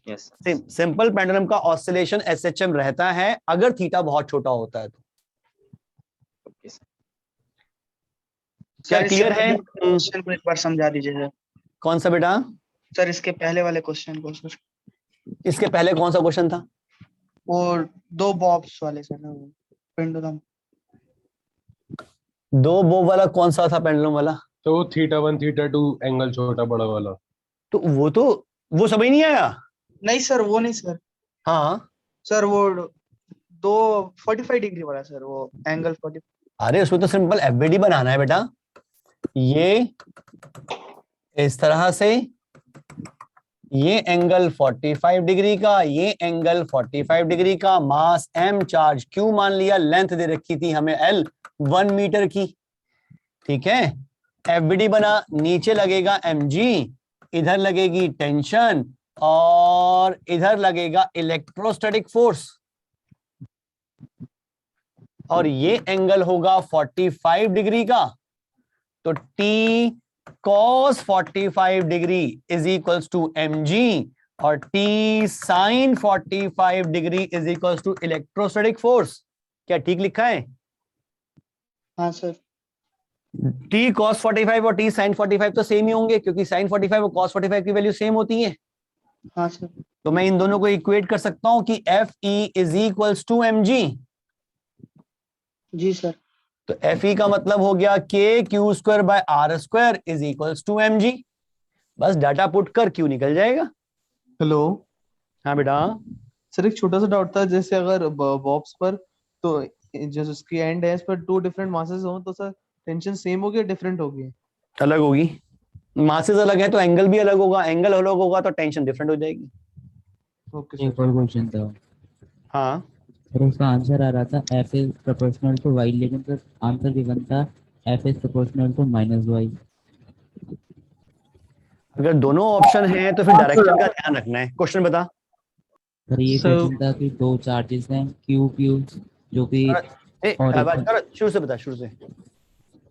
यस। सिंपल पेंडुलम का ऑसिलेशन SHM रहता है अगर थीटा बहुत छोटा होता है तो। क्या क्लियर है? क्वेश्चन को एक बार समझा दीजिए सर। कौन सा बेटा? सर इसके पहले वाले क्वेश्चन को सर। इसके पहले कौन सा क्वेश्चन था? वो 2 बॉब्स वाले सर ना, पेंडुलम। 2 बॉब वाला कौन सा था पेंडुलम वाला? तो वो θ1 θ2 एंगल छोटा बड़ा वाला। तो वो समझ नहीं आया? नहीं सर वो नहीं सर। हाँ सर वो 2 45 डिग्री वाला सर, वो एंगल 40। अरे उसमें तो सिंपल FBD बनाना है बेटा। ये इस तरह से, ये एंगल 45 डिग्री का, ये एंगल 45 डिग्री का, मास m, चार्ज q मान लिया, लेंथ दे रखी थी हमें L 1 मीटर की, ठीक है। FBD बना, नीचे लगेगा mg, इधर लगेगी टेंशन और इधर लगेगा इलेक्ट्रोस्टैटिक फोर्स। और ये एंगल होगा 45 डिग्री का, तो T cos 45 degree is equals to mg और T sin 45 degree is equals to electrostatic force. क्या ठीक लिखा है? हाँ सर। T cos 45 और T sin 45 तो सेम ही होंगे, क्योंकि sin 45 और cos 45 की वैल्यू सेम होती है। हाँ सर। तो मैं इन दोनों को इक्वेट कर सकता हूं कि FE is equals to mg। जी सर। तो FE का मतलब हो गया KQ² by R² is equals to mg। बस डाटा पुट कर Q निकल जाएगा। हेलो हाँ बेटा। सर, एक छोटा सा डाउट था, जैसे अगर बॉब्स पर तो जो उसकी एंड है, इस पर 2 डिफरेंट मासेस हो तो सर टेंशन सेम होगी या डिफरेंट होगी? अलग होगी। मासेस अलग है तो एंगल भी अलग होगा, एंगल अलग होगा तो टेंशन डिफरेंट हो जाएगी। ओके एक और क्वेश्चन था, हाँ फिर उसका आंसर आ रहा था f is proportional to y, लेकिन सर आंसर गिवन था f is proportional to -y। अगर दोनों ऑप्शन हैं तो फिर डायरेक्शन का ध्यान रखना है। क्वेश्चन बता। सर ये क्वेश्चन था कि दो चार्जेस हैं q जो कि शुरू से बता, शुरू से।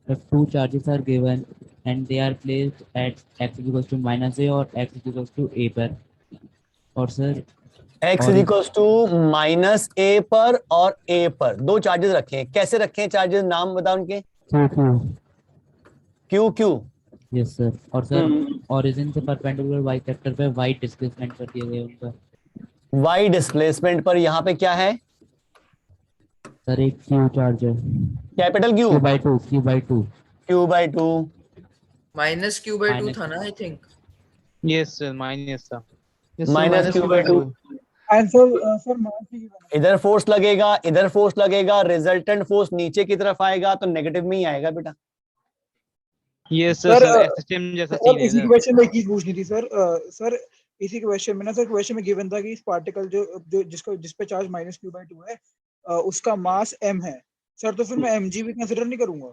two charges are given and they are placed at x is equals to -a और x is equals to a पर, और sir x is equals to -a पर और a पर दो चार्जेस रखे हैं। कैसे रखे हैं चार्जेस? नाम बता उनके। q yes sir. और सर ओरिजिन से परपेंडिकुलर y वेक्टर पे y डिस्प्लेसमेंट कर दिए गए उनका। y डिस्प्लेसमेंट पर यहाँ पे क्या है सर? एक q चार्ज है, capital Q q/2 minus q/2 था ना, I think. Yes sir, minus था। Minus q/2। Answer sir minus इधर फोर्स लगेगा, इधर फोर्स लगेगा, रिजल्टेंट फोर्स नीचे की तरफ आएगा तो नेगेटिव में ही आएगा बेटा। यस सर, एसएचएम जैसा सीन है। इसी क्वेश्चन में एक चीज पूछनी थी सर। सर इसी क्वेश्चन में ना सर, क्वेश्चन में गिवन था कि इस पार्टिकल जो जिस पे चार्ज -q/2 है, उसका मास m है सर, तो फिर मैं mg भी कंसीडर नहीं करूंगा?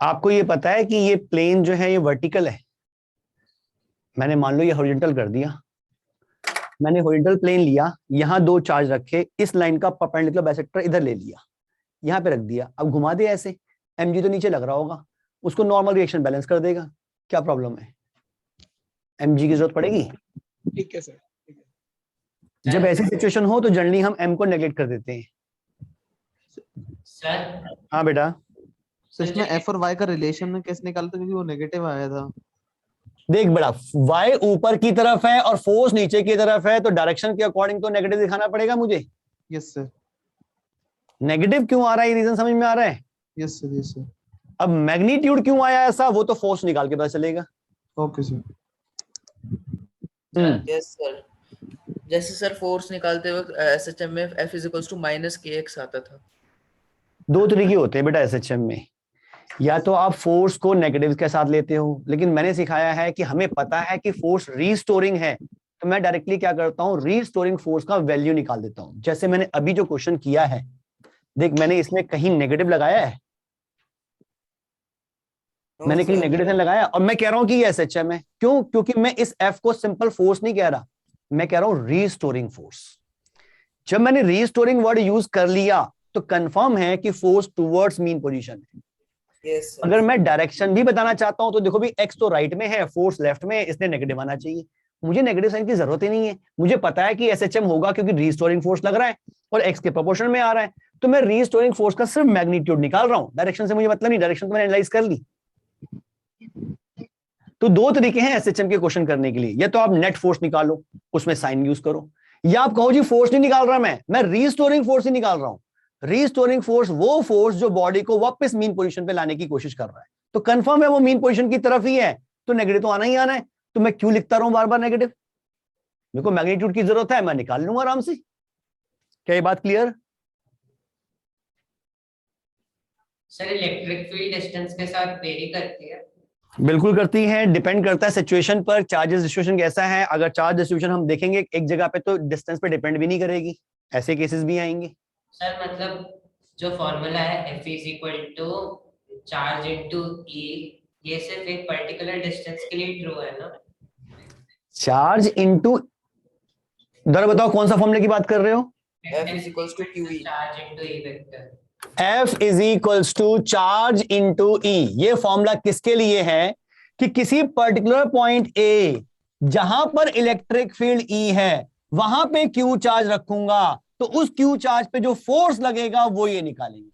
आपको ये पता है कि ये प्लेन जो है ये वर्टिकल है। मैंने मान लो ये हॉरिजॉन्टल कर दिया, मैंने हॉरिजॉन्टल प्लेन लिया, यहाँ दो चार्ज रखे, इस लाइन का परपेंडिकुलर बाइसेक्टर इधर ले लिया, यहाँ पे रख दिया। अब घुमा दे ऐसे, mg तो नीचे लग रहा होगा, उसको नॉर्मल रिएक्शन बैलेंस कर देगा। क्या प्रॉब्लम है? mg की जरूरत पड़ेगी? ठीक है सर। जब ऐसी सिचुएशन हो तो जनरली हम m को नेगलेक्ट कर देते हैं। सर हाँ बेटा। सर इसमें f और y का रिलेशन में कैसे निकाला था, क्योंकि वो नेगेटिव आया था। देख बड़ा, y ऊपर की तरफ है और फोर्स नीचे की तरफ है, तो डायरेक्शन के अकॉर्डिंग तो नेगेटिव दिखाना पड़ेगा मुझे। Yes sir. नेगेटिव क्यों आ रहा है, ये रीजन समझ में आ रहा है? Yes sir, yes sir. अब मैग्नीट्यूड क्यों आया ऐसा, वो तो फोर्स निकाल के पता चलेगा। Okay sir. Yes sir. जैसे सर फोर्स निकालते वक्त एसएचएम में F is equals to -kx आता था। दो तरीके होते हैं बेटा एसएचएम में, या तो आप फोर्स को नेगेटिव के साथ लेते हो, लेकिन मैंने सिखाया है कि हमें पता है कि फोर्स रीस्टोरिंग है, तो मैं डायरेक्टली क्या करता हूं, रीस्टोरिंग फोर्स का वैल्यू निकाल देता हूं। जैसे मैंने अभी जो क्वेश्चन किया है, देख मैंने इसमें कहीं नेगेटिव लगाया है? मैंने कहीं नेगेटिव लगाया, और मैं कह रहा हूं कि ये एसएचएम है। क्यों? क्योंकि मैं इस एफ को सिंपल फोर्स नहीं कह रहा, मैं कह रहा हूं रीस्टोरिंग फोर्स। जब मैंने रीस्टोरिंग वर्ड यूज कर लिया तो कंफर्म है कि फोर्स टुवर्ड्स मीन पोजीशन है। Yes, अगर मैं डायरेक्शन भी बताना चाहता हूं तो देखो भी, एक्स तो राइट में है, फोर्स लेफ्ट में है, इसलिए नेगेटिव आना चाहिए। मुझे नेगेटिव साइन की जरूरत ही नहीं है, मुझे पता है कि एसएचएम होगा क्योंकि रीस्टोरिंग फोर्स लग रहा है और एक्स के प्रोपोर्शन में आ रहा है। तो मैं रीस्टोरिंग फोर्स का सिर्फ मैग्नीट्यूड निकाल रहा हूं, डायरेक्शन से मुझे मतलब नहीं, डायरेक्शन तो मैंने एनालाइज कर ली। तो दो तरीके हैं एसएचएम के क्वेश्चन करने के लिए, या तो आप नेट फोर्स निकालो, उसमें साइन यूज करो, या आप कहो जी फोर्स नहीं निकाल रहा मैं रीस्टोरिंग फोर्स ही निकाल रहा हूं। रीस्टोरिंग फोर्स वो फोर्स जो बॉडी को वापस मीन पोजीशन पे लाने की कोशिश कर रहा है, तो कंफर्म है वो मीन पोजीशन की तरफ ही है, तो नेगेटिव तो आना ही आना है। तो मैं क्यों लिखता रहूं बार बार नेगेटिव? मेरे को मैग्नीट्यूड की जरूरत है, मैं निकाल लूंगा आराम से। क्या ये बात clear? Sir electric field distance के साथ वेरी करती है? बिल्कुल करती है, डिपेंड करता है सिचुएशन पर, चार्जेस डिस्ट्रीब्यूशन कैसा है। अगर चार्ज डिस्ट्रीब्यूशन हम देखेंगे एक जगह पे तो डिस्टेंस पे डिपेंड भी नहीं करेगी, ऐसे केसेस भी आएंगे। सर मतलब जो फॉर्मूला है F is equal to charge into E, ये सिर्फ एक पर्टिकुलर डिस्टेंस के लिए ट्रू है ना? चार्ज इनटू, दोबारा बताओ कौन सा फॉर्मूले की बात कर रहे हो? F is equals to QE. charge into E vector. F is equals to charge into E। ये फॉर्मूला किसके लिए है कि किसी पर्टिकुलर पॉइंट A जहां पर इलेक्ट्रिक फील्ड E है वहां पे Q चार्ज रखूंगा तो उस Q चार्ज पे जो फोर्स लगेगा वो ये निकालेंगे।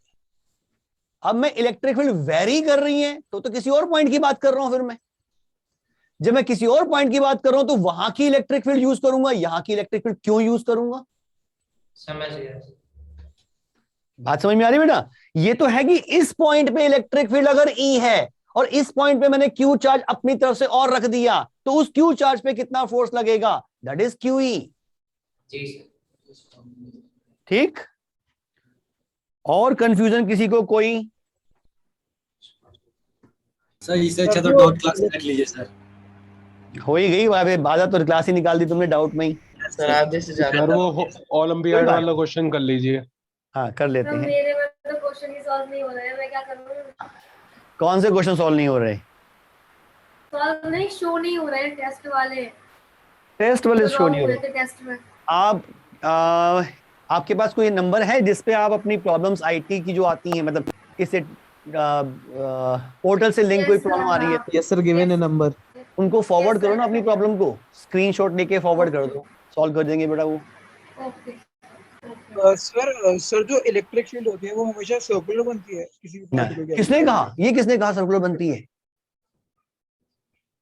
अब मैं इलेक्ट्रिक फील्ड वेरी कर रही है तो किसी और पॉइंट की बात कर रहा हूं। फिर मैं जब मैं किसी और पॉइंट की बात कर रहा हूं तो वहां की इलेक्ट्रिक फील्ड यूज करूंगा, यहां की इलेक्ट्रिक फील्ड क्यों यूज करूंगा? समझ गया। बात समझ में आ रही बेटा? ये तो है कि इस पॉइंट पे इलेक्ट्रिक फील्ड अगर E है और इस पॉइंट पे मैंने Q चार्ज अपनी तरफ से और रख दिया तो उस Q चार्ज पे कितना फोर्स लगेगा? That is QE। जी सर। ठीक। और कंफ्यूजन किसी को कोई? सर इससे अच्छा तो डाउट क्लास रख लीजिए सर। हो ही गई वहां बाधा तो क्लास ही निकाल दी तुमने डाउट में ही। सर आप जैसे सर वो ओलंपियाड वाला क्वेश्चन कर लीजिए। हाँ कर लेते हैं। मेरे में तो क्वेश्चन ही सॉल्व नहीं हो रहा है, मैं क्या करूं? कौन से क्वेश्चन सॉल्व नहीं हो रहे? सॉल्व नहीं, शो नहीं हो रहे हैं टेस्ट वाले। टेस्ट वाले शो नहीं हो रहे टेस्ट में। आप आपके पास कोई नंबर है जिसपे आप अपनी प्रॉब्लम्स आईटी की जो आती हैं, मतलब इससे पोर्टल से लिंक कोई प्रॉब्लम आ रही है? यस सर, गिवन है नंबर। उनको फॉरवर्ड करो ना अपनी प्रॉब्लम को, स्क्रीनशॉट लेके फॉरवर्ड कर दो, सॉल्व कर देंगे बेटा वो। सर जो इलेक्ट्रिक फील्ड होती है वो हमेशा सर्कुलर बनती है किसी भी particular के किसने कहा? ये किसने कहा सर्कुलर बनती है?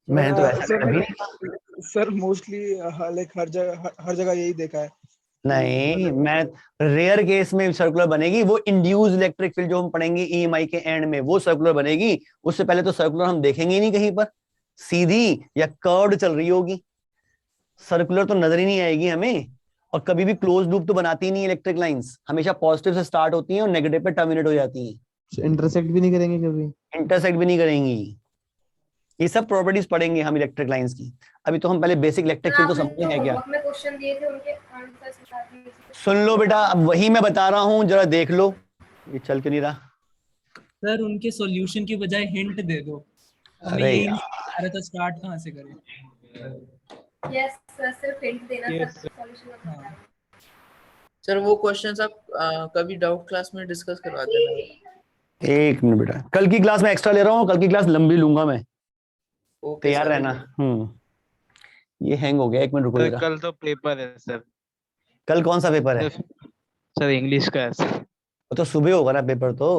मैंने तो ऐसा कभी नहीं कहा। सर मोस्टली लाइक हर जगह यही देखा है। नहीं, मैं रेयर केस में सर्कुलर बनेगी, वो इंड्यूस इलेक्ट्रिक फील्ड जो हम पढ़ेंगे EMI के एंड में वो सर्कुलर बनेगी। उससे पहले तो सर्कुलर हम देखेंगे ही नहीं कहीं पर, सीधी या कर्व्ड चल रही होगी, सर्कुलर तो नजर ही नहीं आएगी हमें। और कभी भी क्लोज लूप तो बनाती ही नहीं इलेक्ट्रिक लाइंस, हमेशा पॉजिटिव से स्टार्ट होती हैं और नेगेटिव पे टर्मिनेट हो जाती हैं। इंटरसेक्ट भी नहीं करेंगे कभी? इंटरसेक्ट भी नहीं करेंगी। ये सब प्रॉपर्टीज पढ़ेंगे हम इलेक्ट्रिक लाइंस की। अभी तो हम पहले बेसिक इलेक्ट्रिक फील्ड तो समझे हैं क्या। क्वेश्चन दिए थे उनके आंसर्स बता दिए। सुन लो बेटा, अब वही मैं बता रहा हूँ, जरा देख लो। ये चल क्यों नहीं रहा? सर उनके सॉल्यूशन की बजाय हिंट दे दो। अरे अरे तो स्टार्ट कहाँ से करें? यस सर, सिर्फ हिंट देना सर, सॉल्यूशन मत बताना। सर वो क्वेश्चंस आप कभी डाउट क्लास में डिस्कस करवा देना। एक मिनट बेटा, कल की क्लास में एक्स्ट्रा ले रहा हूँ, कल की क्लास लंबी लूंगा मैं, तैयार रहना। ये हैंग हो गया, एक मिनट रुको जरा। कल तो पेपर है सर। कल कौन सा पेपर है? सर इंग्लिश का है सर। वो तो सुबह होगा ना पेपर तो।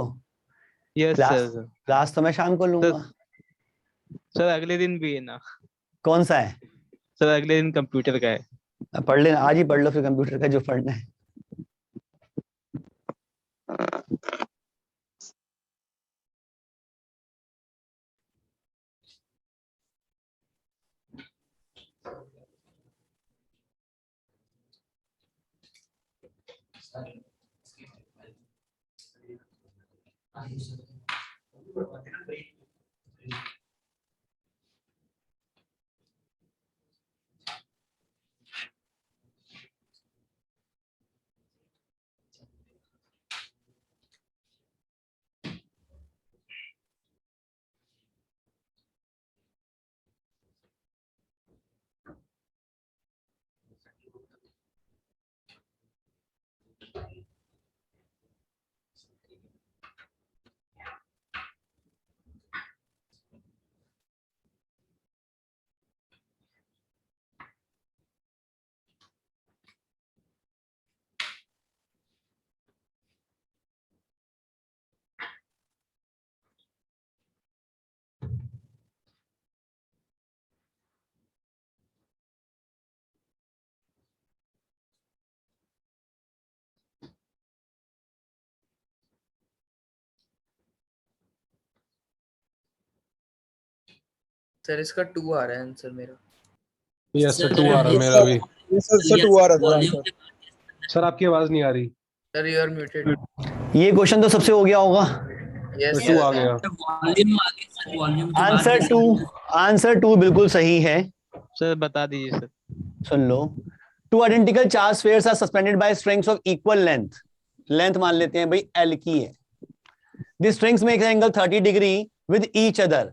Yes sir. क्लास तो मैं शाम को लूंगा। सर अगले दिन भी है ना? कौन सा है? सर अगले दिन कंप्यूटर का है। पढ़ लेना, आज ही पढ़ लो फिर कंप्यूटर का जो पढ़ना है। सर इसका 2 आ रहा है आंसर मेरा। यस सर 2 आ रहा है मेरा भी। सर 2 आ रहा है सर आपकी आवाज नहीं आ रही। Sir you are muted. ये क्वेश्चन तो सबसे हो गया होगा। यस 2 आ गया। आंसर 2 बिल्कुल सही है। सर बता दीजिए सर। सुन लो, 2 identical charge spheres are suspended by strings of equal length. Length मान लेते हैं भाई L की है। The strings make an angle 30 degree with each other.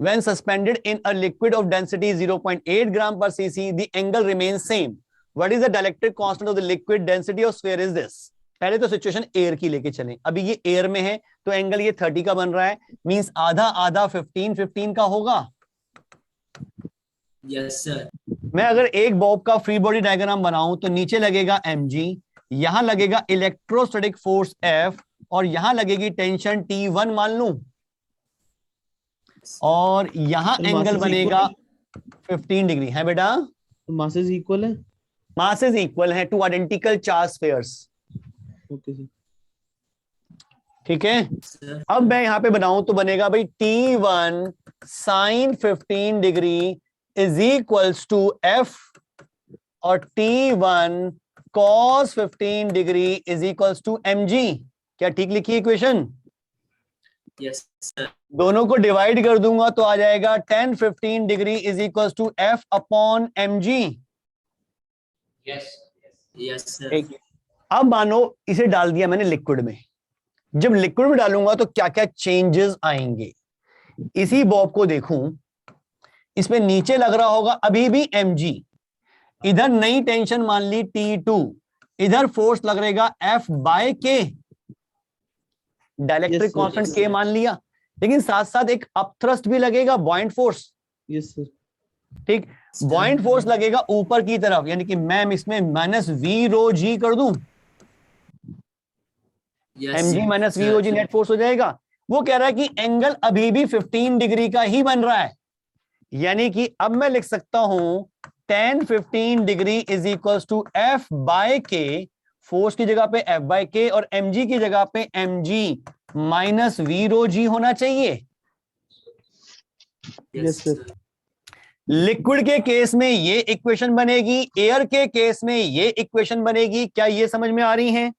When suspended in a liquid of density 0.8 gram per cc, the angle remains same. What is the dielectric constant of the liquid density of sphere is this. पहले तो situation air की लेके चलें, अभी ये air में है तो एंगल ये 30 का बन रहा है, मींस आधा आधा 15 का होगा। Yes sir. मैं अगर एक बॉब का फ्री बॉडी डायग्राम बनाऊं तो नीचे लगेगा mg, यहां लगेगा इलेक्ट्रोस्टैटिक फोर्स F और यहां लगेगी टेंशन T1 मान लूं, और यहां एंगल बनेगा 15 डिग्री है बेटा। मासेस इक्वल है, मासेस इक्वल है two identical charge spheres. Okay sir, ठीक है। अब मैं यहां पे बनाऊं तो बनेगा भाई T1 sin 15 degree is equals to F और T1 cos 15 degree is equals to mg। क्या ठीक लिखी इक्वेशन? Yes sir. दोनों को डिवाइड कर दूंगा तो आ जाएगा tan 15 degree is equals to F upon mg। Yes yes sir. अब मानो इसे डाल दिया मैंने लिक्विड में, जब लिक्विड में डालूंगा तो क्या क्या चेंजेस आएंगे। इसी बॉब को देखूं, इसमें नीचे लग रहा होगा अभी भी mg, इधर नई टेंशन मान ली T2, इधर फोर्स लग रहेगा F by K, dielectric constant K मान लिया, लेकिन साथ साथ एक अपथ्रस्ट भी लगेगा, बॉइंट फोर्स। यस सर, ठीक, बॉइंट फोर्स लगेगा ऊपर की तरफ, यानी कि मैम इसमें माइनस वी रो जी कर दूं, mg minus V rho g net force हो जाएगा। वो कह रहा है कि एंगल अभी भी 15 डिग्री का ही बन रहा है, यानी कि अब मैं लिख सकता हूं tan 15 degree is equals to F by K, force की जगह पे F बाय K और mg की जगह पे mg minus V rho g होना चाहिए। Yes sir. लिक्विड के केस में ये इक्वेशन बनेगी, एयर के केस में ये इक्वेशन बनेगी। क्या ये समझ में आ रही है?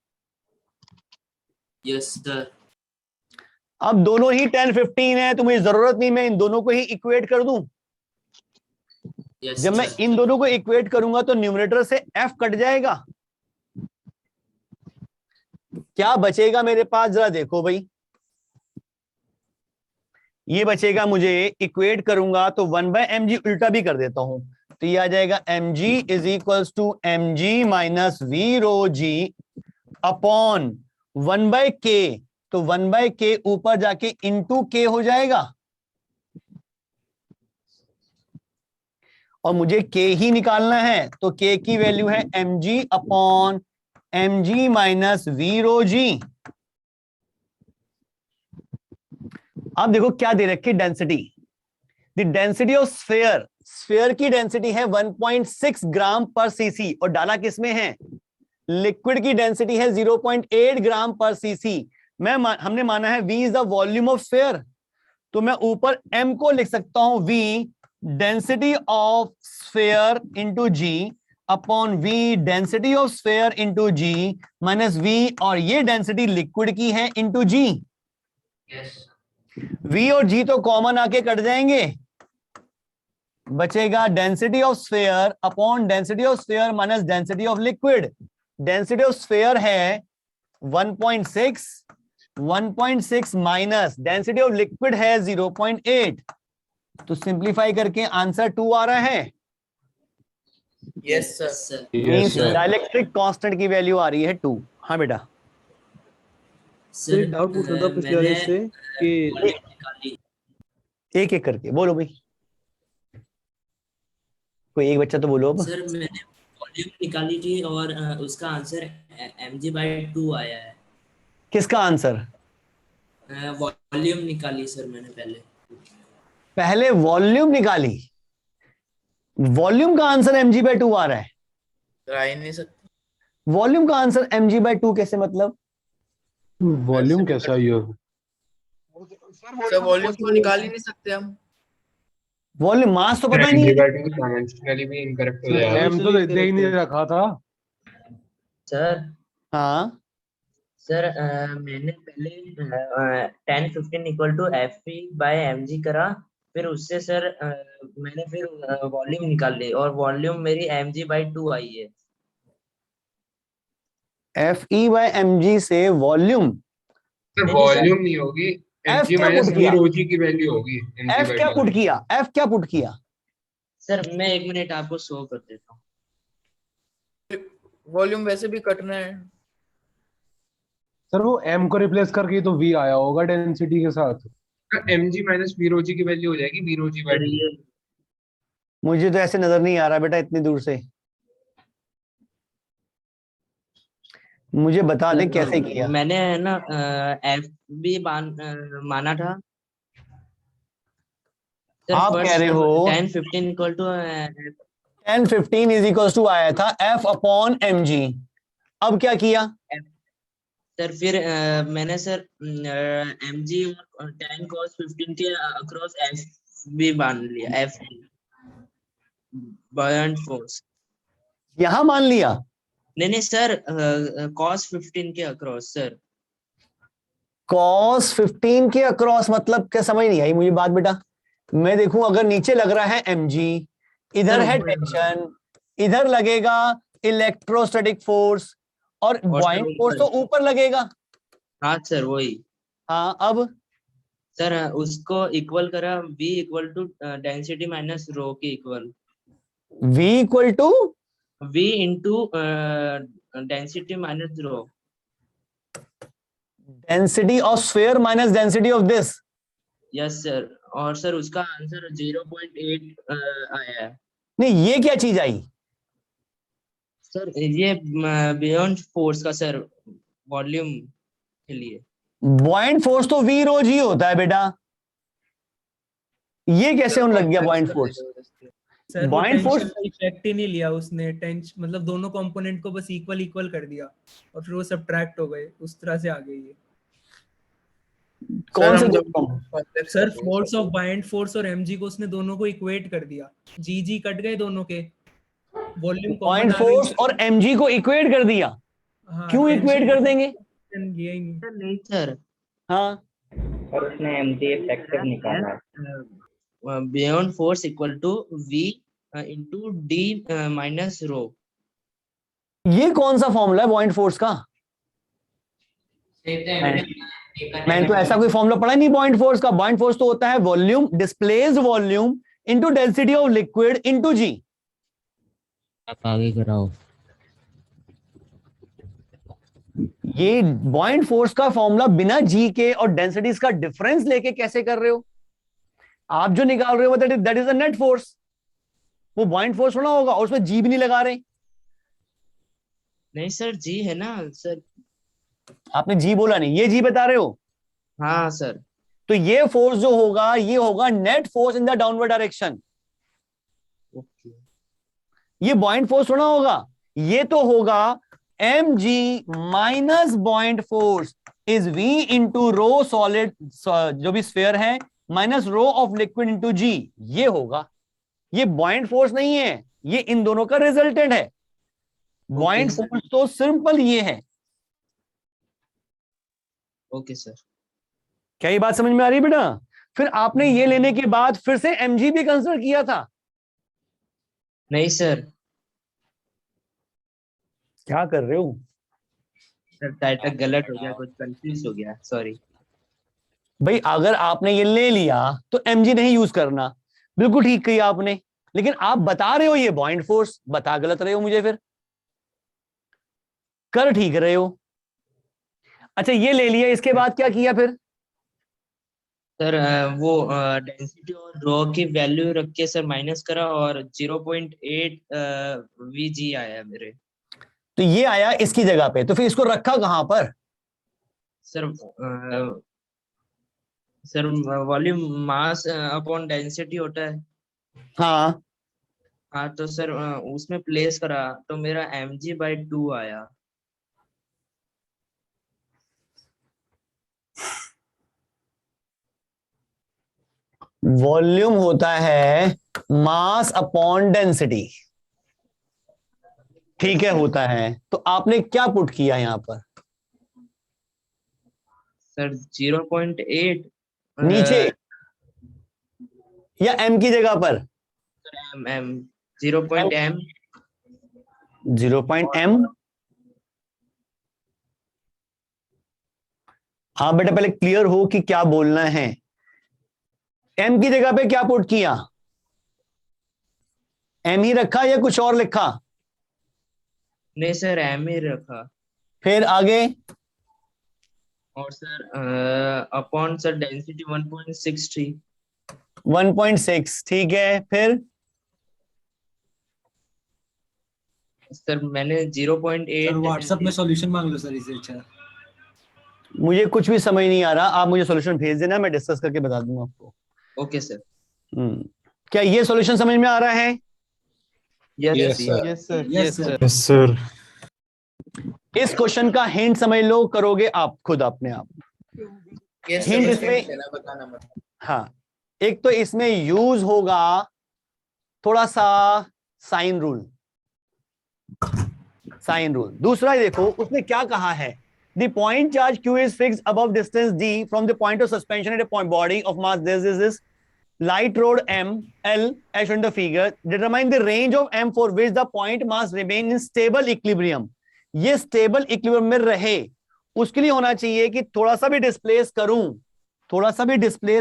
Yes sir. अब दोनों ही tan 15 है तो मुझे जरूरत नहीं मैं इन दोनों को ही इक्वेट कर दूं। जब मैं इन दोनों को इक्वेट करूंगा तो न्यूमरेटर से F कट जाएगा, क्या बचेगा मेरे पास जरा देखो भाई। ये बचेगा, मुझे इक्वेट करूंगा तो 1/mg, उल्टा भी कर देता हूं तो ये आ जाएगा mg is equals to mg minus V rho g upon 1/k, तो 1/k ऊपर जाके इंटू k हो जाएगा, और मुझे k ही निकालना है तो k की वैल्यू है mg upon mg minus V rho G. अब देखो क्या दे रखी density, the density of sphere, sphere की डेंसिटी है 1.6 ग्राम पर सीसी, और डाला किसमें है? लिक्विड की डेंसिटी है 0.8 ग्राम पर सीसी। हमने माना है v is the volume of sphere, तो मैं ऊपर m को लिख सकता हूं v density of sphere into g upon v density of sphere into g minus v, और ये डेंसिटी लिक्विड की है इंटू जी। v और g तो कॉमन आके कट जाएंगे, बचेगा density of sphere upon density of sphere minus density of liquid. Density of sphere है 1.6 माइनस डेंसिटी ऑफ लिक्विड है 0.8, तो सिंप्लीफाई करके आंसर 2 आ रहा है। Yes sir. डाइलेक्ट्रिक कांस्टेंट की वैल्यू आ रही है 2। हाँ बेटा। सर डाउट पूछना था पिछले वाले से कि एक एक करके बोलो भाई, कोई एक बच्चा तो बोलो। अब सर मैंने वॉल्यूम निकाली थी और उसका आंसर mg/2 आया है। किसका आंसर? वॉल्यूम निकाली सर मैंने पहले वॉल्यूम निकाली, वॉल्यूम का आंसर mg/2 आ रहा है, आ ही नहीं सकता। वॉल्यूम का आंसर mg/2 कैसे? मतलब वॉल्यूम कैसा ये? सर वॉल्यूम तो निकाल ही नहीं सकते हम। वॉल्यूम मास तो पता ही नहीं है। डायमेंशनली भी इनकरेक्ट हो जाएगा। m तो दे ही नहीं रखा था सर। हाँ सर मैंने पहले tan 15 इक्वल टू F/mg करा, फिर उससे सर मैंने फिर वॉल्यूम निकाल ली और वॉल्यूम मेरी mg/2 आई है। Fe/mg से वॉल्यूम? सर वॉल्यूम नहीं होगी, mg माइनस v रो जी की वैल्यू होगी। F क्या पुट किया? F क्या पुट किया? सर मैं 1 मिनट आपको शो कर देता हूँ। वॉल्यूम वैसे भी कटना है सर वो m को रिप्लेस करके तो v आया होगा डेंसिटी के साथ। mg minus v rho g की वैल्यू हो जाएगी v rho g by 2। मुझे तो ऐसे नजर नहीं आ रहा बेटा इतनी दूर से, मुझे बता दे कैसे किया। मैंने है ना एफ भी माना था सर। आप कह रहे हो 10 15 equal to 10 15 is equal to आया था f अपॉन mg। अब क्या किया सर? फिर मैंने सर mg और 10 cos 15 के अक्रॉस एफ भी मान लिया, एफ बायन फोर्स। यहां मान लिया? नहीं सर, cos 15 के अक्रॉस सर। cos 15 के अक्रॉस मतलब क्या, समझ नहीं आई मुझे बात बेटा। मैं देखूं अगर नीचे लग रहा है mg, इधर है टेंशन, इधर लगेगा इलेक्ट्रोस्टैटिक फोर्स और बॉइंग फोर्स तो ऊपर लगेगा। हाँ सर वही। हाँ अब सर उसको इक्वल करा v equal to density minus rho के equal. v equal to v into density minus rho. Density of sphere minus density of this. Yes sir. और सर उसका आंसर 0.8 आया है। नहीं ये क्या चीज आई सर? ये बियॉन्ड फोर्स का सर, वॉल्यूम के लिए। बॉइंट फोर्स तो v रो g होता है बेटा, ये कैसे उन लग गया बॉइंट फोर्स? सर वो बॉइंट फोर्स टेंशन का इफेक्ट ही नहीं लिया उसने, टेंशन मतलब दोनों कंपोनेंट को बस इक्वल इक्वल कर दिया और फिर वो सब्ट्रैक्ट हो गए, उस तरह से आ गई ये। कौन से दो? Sir force of bind force और mg को उसने दोनों को इक्वेट कर दिया, जी कट गए दोनों के, वॉल्यूम बॉइंट फोर्स और mg को इक्वेट कर दिया। क्यों इक्वेट कर देंगे? नहीं सर। हाँ और उसने mg इफेक्टिव निकाला है। Buoyant force equal to v into d minus rho. ये कौन सा फॉर्मूला है बॉइंट फोर्स का? मैंने तो ऐसा कोई फॉर्मूला पढ़ा नहीं बॉइंट फोर्स का। बॉइंट फोर्स तो होता है volume, displaced volume into density of liquid into G. आप आगे कराओ। ये बॉइंट फोर्स का फॉर्मूला बिना जी के और डेंसिटीज का डिफरेंस लेके कैसे कर रहे हो आप? जो निकाल रहे हो that is a net force, वो बॉइंट फोर्स होना होगा और उसमें जी भी नहीं लगा रहे। नहीं सर जी है ना सर। आपने जी बोला नहीं, ये जी बता रहे हो? हाँ सर। तो ये फोर्स जो होगा ये होगा net force in the downward direction. ये बॉइंट फोर्स होना होगा, ये तो होगा mg minus buoyant force is v into rho solid जो भी स्फीयर है minus rho of liquid into g। ये होगा, ये बॉइंट फोर्स नहीं है, ये इन दोनों का रिजल्टेंट है। बॉइंट फोर्स तो सिंपल ये है। Okay sir. क्या ये बात समझ में आ रही है बेटा? फिर आपने ये लेने के बाद फिर से mg भी कंसिडर किया था? नहीं सर। क्या कर रहे हो सर टाइटल गलत हो गया, कुछ कंफ्यूज हो गया, सॉरी। भाई अगर आपने ये ले लिया तो mg नहीं यूज करना, बिल्कुल ठीक किया आपने। लेकिन आप बता रहे हो ये बॉइंट फोर्स, बता गलत रहे हो मुझे, फिर कर ठीक रहे हो। अच्छा ये ले लिया, इसके बाद क्या किया फिर? सर वो डेंसिटी और रो की वैल्यू रख के सर माइनस करा और 0.8 vg आया मेरे। तो ये आया इसकी जगह पे, तो फिर इसको रखा कहां पर? Sir sir volume mass upon density होता है। हाँ हाँ तो सर उसमें प्लेस करा तो मेरा mg/2 आया। वॉल्यूम होता है मास अपॉन डेंसिटी, ठीक है होता है। तो आपने क्या पुट किया यहां पर? सर 0.8 नीचे या m की जगह पर? m 0.m 0.m। हाँ बेटा पहले क्लियर हो कि क्या बोलना है। m की जगह पे क्या पुट किया? m ही रखा या कुछ और लिखा? नहीं सर एम ही रखा। फिर आगे और सर अपॉन सर डेंसिटी 1.63। 1.6 ठीक है। फिर सर मैंने 0.8। सर व्हाट्सएप में सॉल्यूशन मांग लो सर इसे। अच्छा मुझे कुछ भी समझ नहीं आ रहा, आप मुझे सॉल्यूशन भेज देना, मैं डिस्कस करके बता दूंगा आपको। Okay sir. क्या ये सॉल्यूशन समझ में आ रहा है? Yes sir. Yes sir. Yes sir. Yes sir. इस क्वेश्चन का हिंट समझ लो, करोगे आप खुद अपने आप। यस हिंट सर, इसमें देना बताना मत। हाँ, एक तो इसमें यूज होगा थोड़ा सा साइन रूल। Sine rule. दूसरा देखो उसने क्या कहा है, the point charge q is fixed above distance d from the point of suspension at a point body of mass this light rod m l as shown in the figure. Determine the range of m for which the point mass remain in stable equilibrium. ये stable equilibrium में रहे उसके लिए होना चाहिए कि थोड़ा सा भी डिस्प्लेस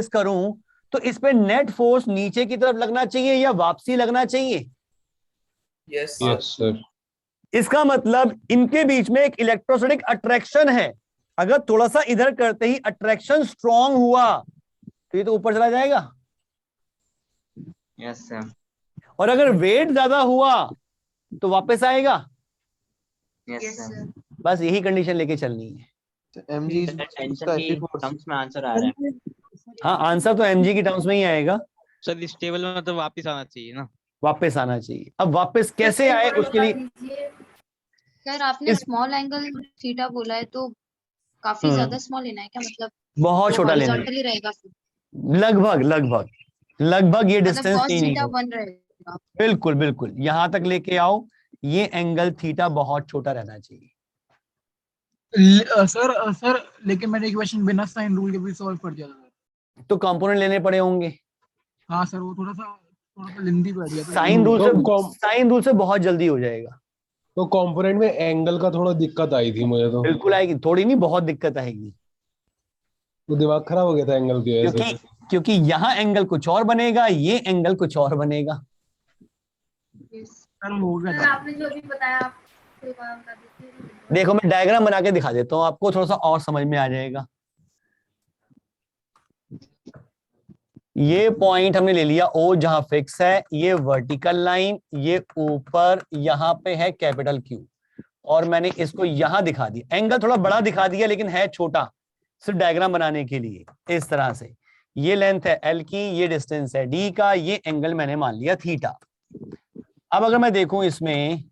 करूं तो इस पे नेट फोर्स नीचे की तरफ लगना चाहिए या वापसी लगना चाहिए? Yes sir. इसका मतलब इनके बीच में एक इलेक्ट्रोस्टैटिक अट्रैक्शन है। अगर थोड़ा सा इधर करते ही अट्रैक्शन स्ट्रांग हुआ तो ये तो ऊपर चला जाएगा। Yes sir. और अगर वेट ज्यादा हुआ तो वापस आएगा। Yes sir. बस यही कंडीशन लेके चलनी है। mg टेंशन की टर्म्स में आंसर आ रहा है। हाँ, आंसर तो mg की टर्म्स में ही आएगा। सर स्टेबल में मतलब वापस आना चाहिए ना। वापस आना चाहिए। अब वापस कैसे आए उसके लिए सर आपने स्मॉल एंगल थीटा बोला है तो काफी ज्यादा स्मॉल लेना है क्या? मतलब बहुत छोटा लेना है। हॉरिजॉन्टली रहेगा फिर? लगभग ये मतलब डिस्टेंस cos नहीं थीटा होगा। 1 रहेगा। बिल्कुल यहां तक लेके आओ। ये एंगल थीटा बहुत छोटा रहना चाहिए। सर लेकिन मैंने इक्वेशन बिना साइन रूल के भी सॉल्व कर दिया था। तो कंपोनेंट लेने पड़े होंगे। हाँ सर, वो थोड़ा सा लेंदी बैठ गया था। साइन रूल से बहुत जल्दी हो जाएगा। तो कंपोनेंट में एंगल का थोड़ा दिक्कत आई थी मुझे तो। बिल्कुल आएगी, थोड़ी नहीं बहुत दिक्कत आएगी। तो दिमाग खराब हो गया था एंगल की वजह से। क्योंकि यहाँ एंगल कुछ और बनेगा, ये एंगल कुछ और बनेगा। सर हो गया सर था। आपने जो अभी बताया आप तो काम कर दीजिए। देखो मैं डायग्राम बना के दिखा देता हूँ आपको, थोड़ा सा और समझ में आ जाएगा। ये पॉइंट हमने ले लिया O जहां फिक्स है, ये वर्टिकल लाइन, ये ऊपर यहाँ पे है कैपिटल Q, और मैंने इसको यहां दिखा दिया। एंगल थोड़ा बड़ा दिखा दिया लेकिन है छोटा, सिर्फ डायग्राम बनाने के लिए। इस तरह से ये लेंथ है L की, ये डिस्टेंस है D का, ये एंगल मैंने मान लिया थीटा। अब अगर मैं देखूं इसमें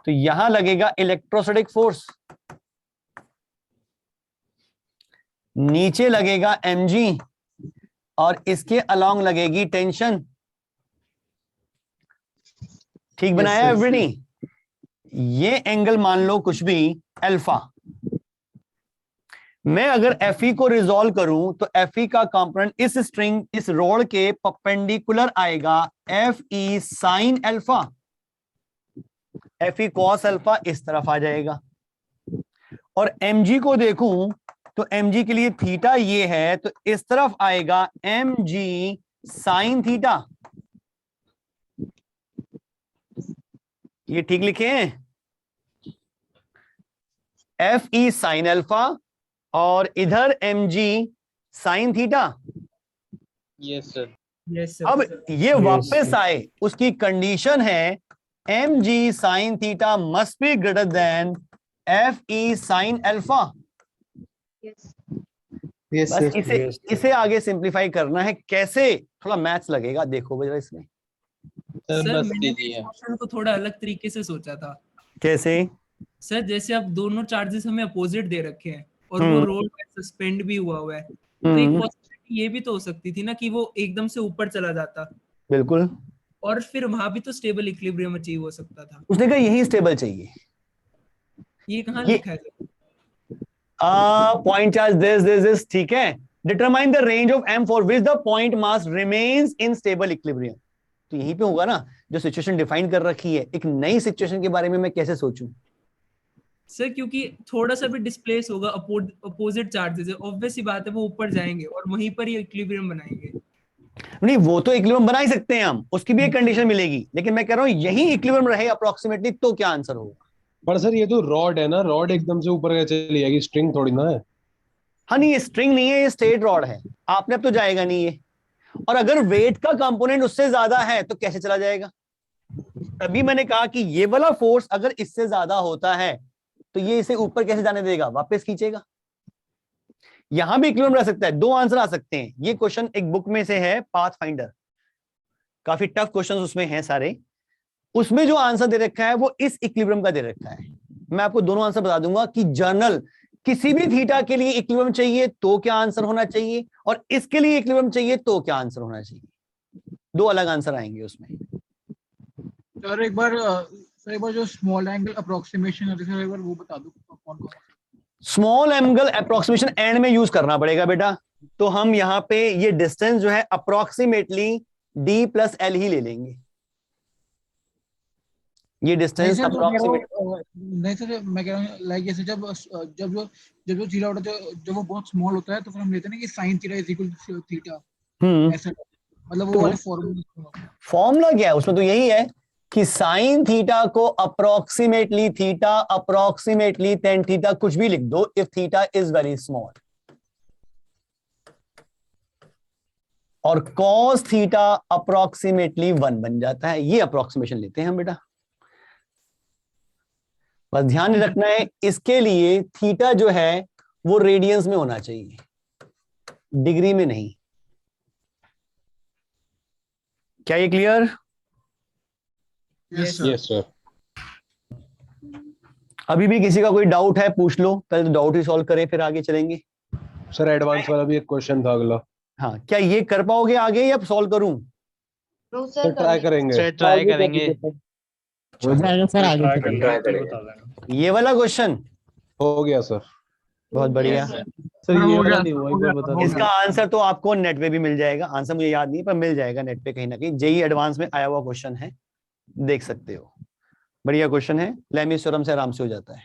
तो यहां लगेगा इलेक्ट्रोस्टैटिक फोर्स, नीचे लगेगा mg, और इसके अलोंग लगेगी टेंशन। ठीक बनाया एवरीबॉडी? ये एंगल मान लो कुछ भी अल्फा। मैं अगर Fe को रिजॉल्व करूं तो Fe का कंपोनेंट इस स्ट्रिंग, इस रोड के परपेंडिकुलर आएगा Fe sine alpha. Fe cos alpha इस तरफ आ जाएगा। और mg को देखूं तो mg के लिए थीटा ये है तो इस तरफ आएगा mg साइन थीटा। ये ठीक लिखे हैं? Fe साइन अल्फा और इधर mg sine theta. Yes sir. Yes अब ये वापस आए उसकी कंडीशन है mg sine theta must be greater than Fe sine alpha. बस इसे आगे सिंप्लीफाई करना है। कैसे? थोड़ा मैथ्स लगेगा, देखो जरा इसमें। सर मैंने इस क्वेश्चन को थोड़ा अलग तरीके से सोचा था। कैसे? सर जैसे अब दोनों चार्जेस हमें अपोजिट दे रखे हैं और वो रोड में सस्पेंड भी हुआ है, तो एक पॉसिबिलिटी ये भी तो हो सकती थी ना कि वो एकदम से ऊपर चला जाता। बिल्कुल। और फिर वहां भी तो स्टेबल इक्विलिब्रियम अचीव हो सकता था। उसने कहा यही स्टेबल चाहिए। ये कहाँ लिखा है? पॉइंट चार्ज दिस ठीक है। Determine the range of m for which the point mass remains in stable equilibrium. तो यहीं पे होगा ना जो सिचुएशन डिफाइन कर रखी है। एक नई सिचुएशन के बारे में मैं कैसे सोचूं? सर क्योंकि थोड़ा सा भी डिस्प्लेस होगा, अपोजिट चार्जेस है, ऑब्वियस सी बात है वो ऊपर जाएंगे और वहीं पर ही इक्विलिब्रियम बनाएंगे। नहीं, वो तो इक्विलिब्रियम बना ही सकते हैं हम, उसकी भी एक कंडीशन मिलेगी, लेकिन मैं कह रहा हूं यही इक्विलिब्रियम रहे अप्रोक्सीमेटली, तो क्या आंसर होगा? पर सर ये तो रॉड है ना, रॉड एकदम से ऊपर कैसे चली जाएगी, स्ट्रिंग थोड़ी ना है। हाँ नहीं, ये स्ट्रिंग नहीं है, ये स्ट्रेट रॉड है, आपने अब तो जाएगा नहीं ये। और अगर वेट का कंपोनेंट उससे ज्यादा है तो कैसे चला जाएगा? तभी मैंने कहा कि ये वाला फोर्स अगर इससे ज्यादा होता है तो ये इसे ऊपर कैसे जाने देगा, वापस खींचेगा। यहां भी इक्विलिब्रियम रह सकता है, दो आंसर आ सकते हैं। ये क्वेश्चन एक बुक में से है, पाथ फाइंडर, काफी टफ क्वेश्चंस उसमें हैं सारे। उसमें जो आंसर दे रखा है वो इस इक्विलिब्रियम का दे रखा है। मैं आपको दोनों आंसर बता दूंगा कि जर्नल किसी भी थीटा के लिए इक्विलिब्रियम चाहिए तो क्या आंसर होना चाहिए, और इसके लिए इक्विलिब्रियम चाहिए तो क्या आंसर होना चाहिए। दो अलग आंसर आएंगे उसमें। सर एक बार जो स्मॉल एंगल अप्रोक्सीमेशन है सर, एक बार वो बता दो कौन कौन। स्मॉल एंगल अप्रोक्सीमेशन एंड में यूज करना पड़ेगा बेटा। तो हम यहाँ पे ये डिस्टेंस जो है अप्रोक्सीमेटली d प्लस एल ही ले लेंगे। ये डिस्टेंस अप्रोक्सीमेट नहीं सर, मैं कह रहा हूँ लाइक जैसे जब जो थीटा होता है, जब वो बहुत स्मॉल होता है तो फिर हम लेते हैं ना कि sine theta is equal to theta, ऐसा मतलब वो वाले फॉर्मूला क्या है उसमें? तो यही है कि साइन थीटा को approximately theta approximately tan theta कुछ भी लिख दो if theta is very small, और कॉस थीटा अप्रोक्सीमेटली 1 बन जाता है। ये अप्रोक्सीमेशन लेते हैं हम बेटा। बस ध्यान रखना है इसके लिए थीटा जो है वो रेडियंस में होना चाहिए, डिग्री में नहीं। क्या ये क्लियर? Yes sir. अभी भी किसी का कोई डाउट है पूछ लो, पहले तो डाउट ही सॉल्व करें फिर आगे चलेंगे। सर एडवांस वाला भी एक क्वेश्चन था अगला। हाँ, क्या ये कर पाओगे आगे या सॉल्व करूं? सर ट्राई करेंगे। सर ट्राई करेंगे। हो जाएगा सर, आगे चलिए। ये वाला क्वेश्चन हो गया सर। बहुत बढ़िया। सर ये वाला नहीं हुआ, एक बार बता दो। इसका आंसर तो आपको नेट पे भी मिल जाएगा, आंसर मुझे याद नहीं पर मिल जाएगा नेट पे कहीं ना कहीं। जेई एडवांस में आया हुआ क्वेश्चन है, देख सकते हो। बढ़िया क्वेश्चन है, लेमीज थ्योरम से आराम से हो जाता है।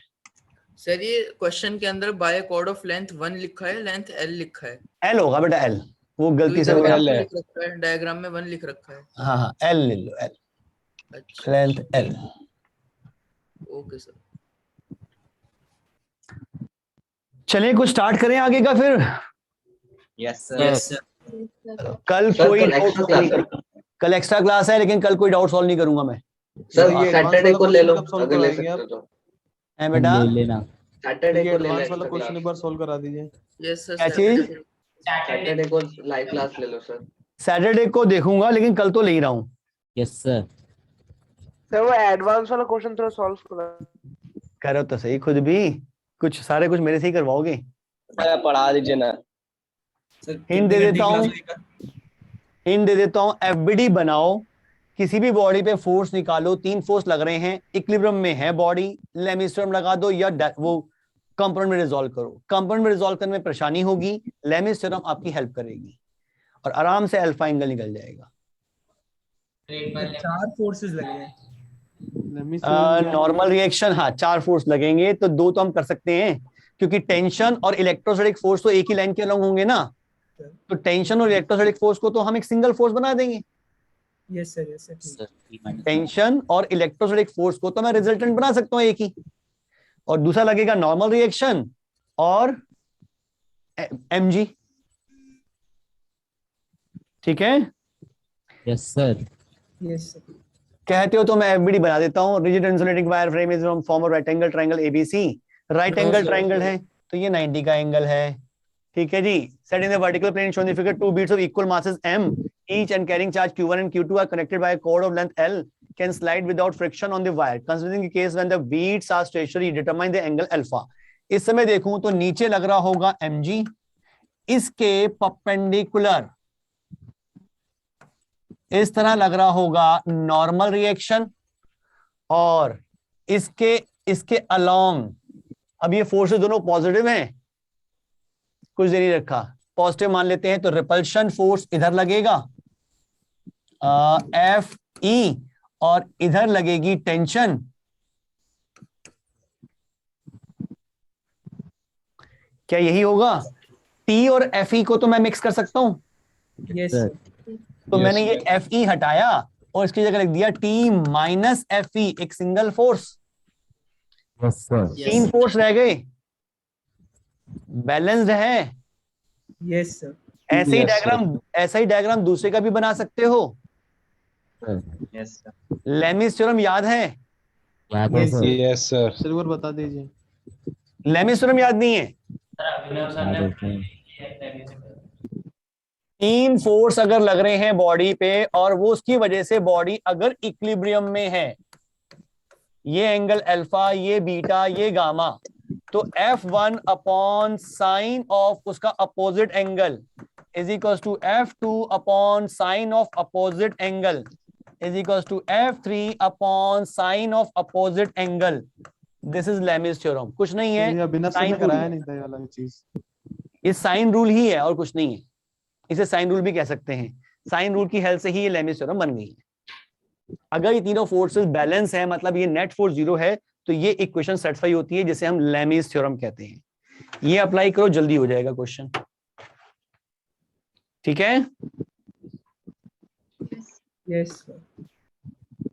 सर ये क्वेश्चन के अंदर बाय कॉर्ड ऑफ लेंथ 1 लिखा है, लेंथ l लिखा है। एल होगा बेटा, एल, वो गलती से L है। डायग्राम में 1 लिख रखा है। हाँ हाँ, एल ले लो, एल, अच्छा लेंथ एल। Okay sir. चलिए कुछ स्टार्ट करें आगे का फिर। Yes sir. कल कोई कल एक्स्ट्रा क्लास है, लेकिन कल कोई डाउट सॉल्व नहीं करूंगा मैं। सर ये सैटरडे को ले लो, अगर ले कराएंगे सकते हो तो। है बेटा, ले लेना। सैटरडे को ले एडवांस लो वाला क्वेश्चन एक बार सॉल्व करा दीजिए। Yes sir. क्या चीज? सैटरडे को लाइव क्लास ले लो सर। सैटरडे को देखूंगा, लेकिन कल तो ले ही रहा हूँ। Yes sir. सर वो एडवांस वाला क्वेश्चन थोड़ा सॉल्व करो तो सही, खुद भी कुछ सारे कुछ मेरे से ही करवाओगे। पढ़ा दीजिए ना। हिंट दे देता हूँ, हिंट दे देता हूँ। एफबीडी बनाओ, किसी भी बॉडी पे फोर्स निकालो, 3 फोर्स लग रहे हैं, इक्विलिब्रियम में है बॉडी, लेमीज थ्योरम लगा दो या वो कंपोनेंट में रिजॉल्व करो। कंपोनेंट में रिजॉल्व करने में परेशानी होगी, लेमीज थ्योरम आपकी हेल्प करेगी और आराम से अल्फा एंगल निकल जाएगा। 4 फोर्सेस लगे हैं। नॉर्मल रिएक्शन, हाँ 4 फोर्स लगेंगे, तो 2 तो हम कर सकते हैं क्योंकि टेंशन और इलेक्ट्रोस्टैटिक फोर्स तो एक ही लाइन के अलग होंगे ना, तो टेंशन और इलेक्ट्रोस्टैटिक फोर्स को तो हम एक सिंगल फोर्स बना देंगे। Yes sir. टेंशन और इलेक्ट्रोस्टैटिक फोर्स को तो मैं रिजल्टेंट बना सकता हूं एक ही, और दूसरा लगेगा नॉर्मल रिएक्शन और mg। ठीक है? Yes sir. Yes sir. कहते हो तो मैं एफबीडी बना देता हूं। Rigid insulating wire frame is form of right angle triangle ABC. Right angle triangle है तो ये 90 का एंगल है। ठीक है जी। Set in the vertical plane shown the figure 2 beads of equal masses m each and carrying charge q1 and q2 are connected by a cord of length l can slide without friction on the wire. Considering the case when the beads are stationary, determine the angle alpha. इस समय देखूं तो नीचे लग रहा होगा mg, इसके perpendicular इस तरह लग रहा होगा नॉर्मल रिएक्शन, और इसके अलोंग, अब ये फोर्सेस दोनों पॉजिटिव हैं, कुछ देर ही रखा, पॉजिटिव मान लेते हैं, तो रिपल्शन फोर्स इधर लगेगा एफ ई, और इधर लगेगी टेंशन। क्या यही होगा? टी और एफ ई को तो मैं मिक्स कर सकता हूं। यस तो मैंने ये Fe हटाया और इसकी जगह लिख दिया T माइनस Fe, एक सिंगल फोर्स। तीन फोर्स रह गए, बैलेंस्ड है। Yes sir. ऐसा ही डायग्राम दूसरे का भी बना सकते हो। Yes sir. लेमिस थ्योरम याद है? Yes sir. सिल्वर बता दीजिए। लेमिस थ्योरम याद नहीं है? तीन फोर्स अगर लग रहे हैं बॉडी पे और वो उसकी वजह से बॉडी अगर इक्विलिब्रियम में है, ये एंगल अल्फा, ये बीटा, ये गामा, तो F1 अपॉन साइन ऑफ उसका opposite angle is equal to F2 upon sine of opposite angle is equal to F3 upon sine of opposite angle. This is Lami's theorem. कुछ नहीं है, बिना sign कराया नहीं था ये वाला चीज। ये साइन रूल ही है और कुछ नहीं है। इसे साइन रूल भी कह सकते हैं। साइन रूल की हेल्प से ही ये लेमिस थ्योरम बन गई है। अगर ये तीनों फोर्सेस बैलेंस है, मतलब ये नेट फोर्स 0 है, तो ये इक्वेशन सेटिस्फाई होती है, जिसे हम लेमिस थ्योरम कहते हैं। ये अप्लाई करो, जल्दी हो जाएगा क्वेश्चन। ठीक है? यस।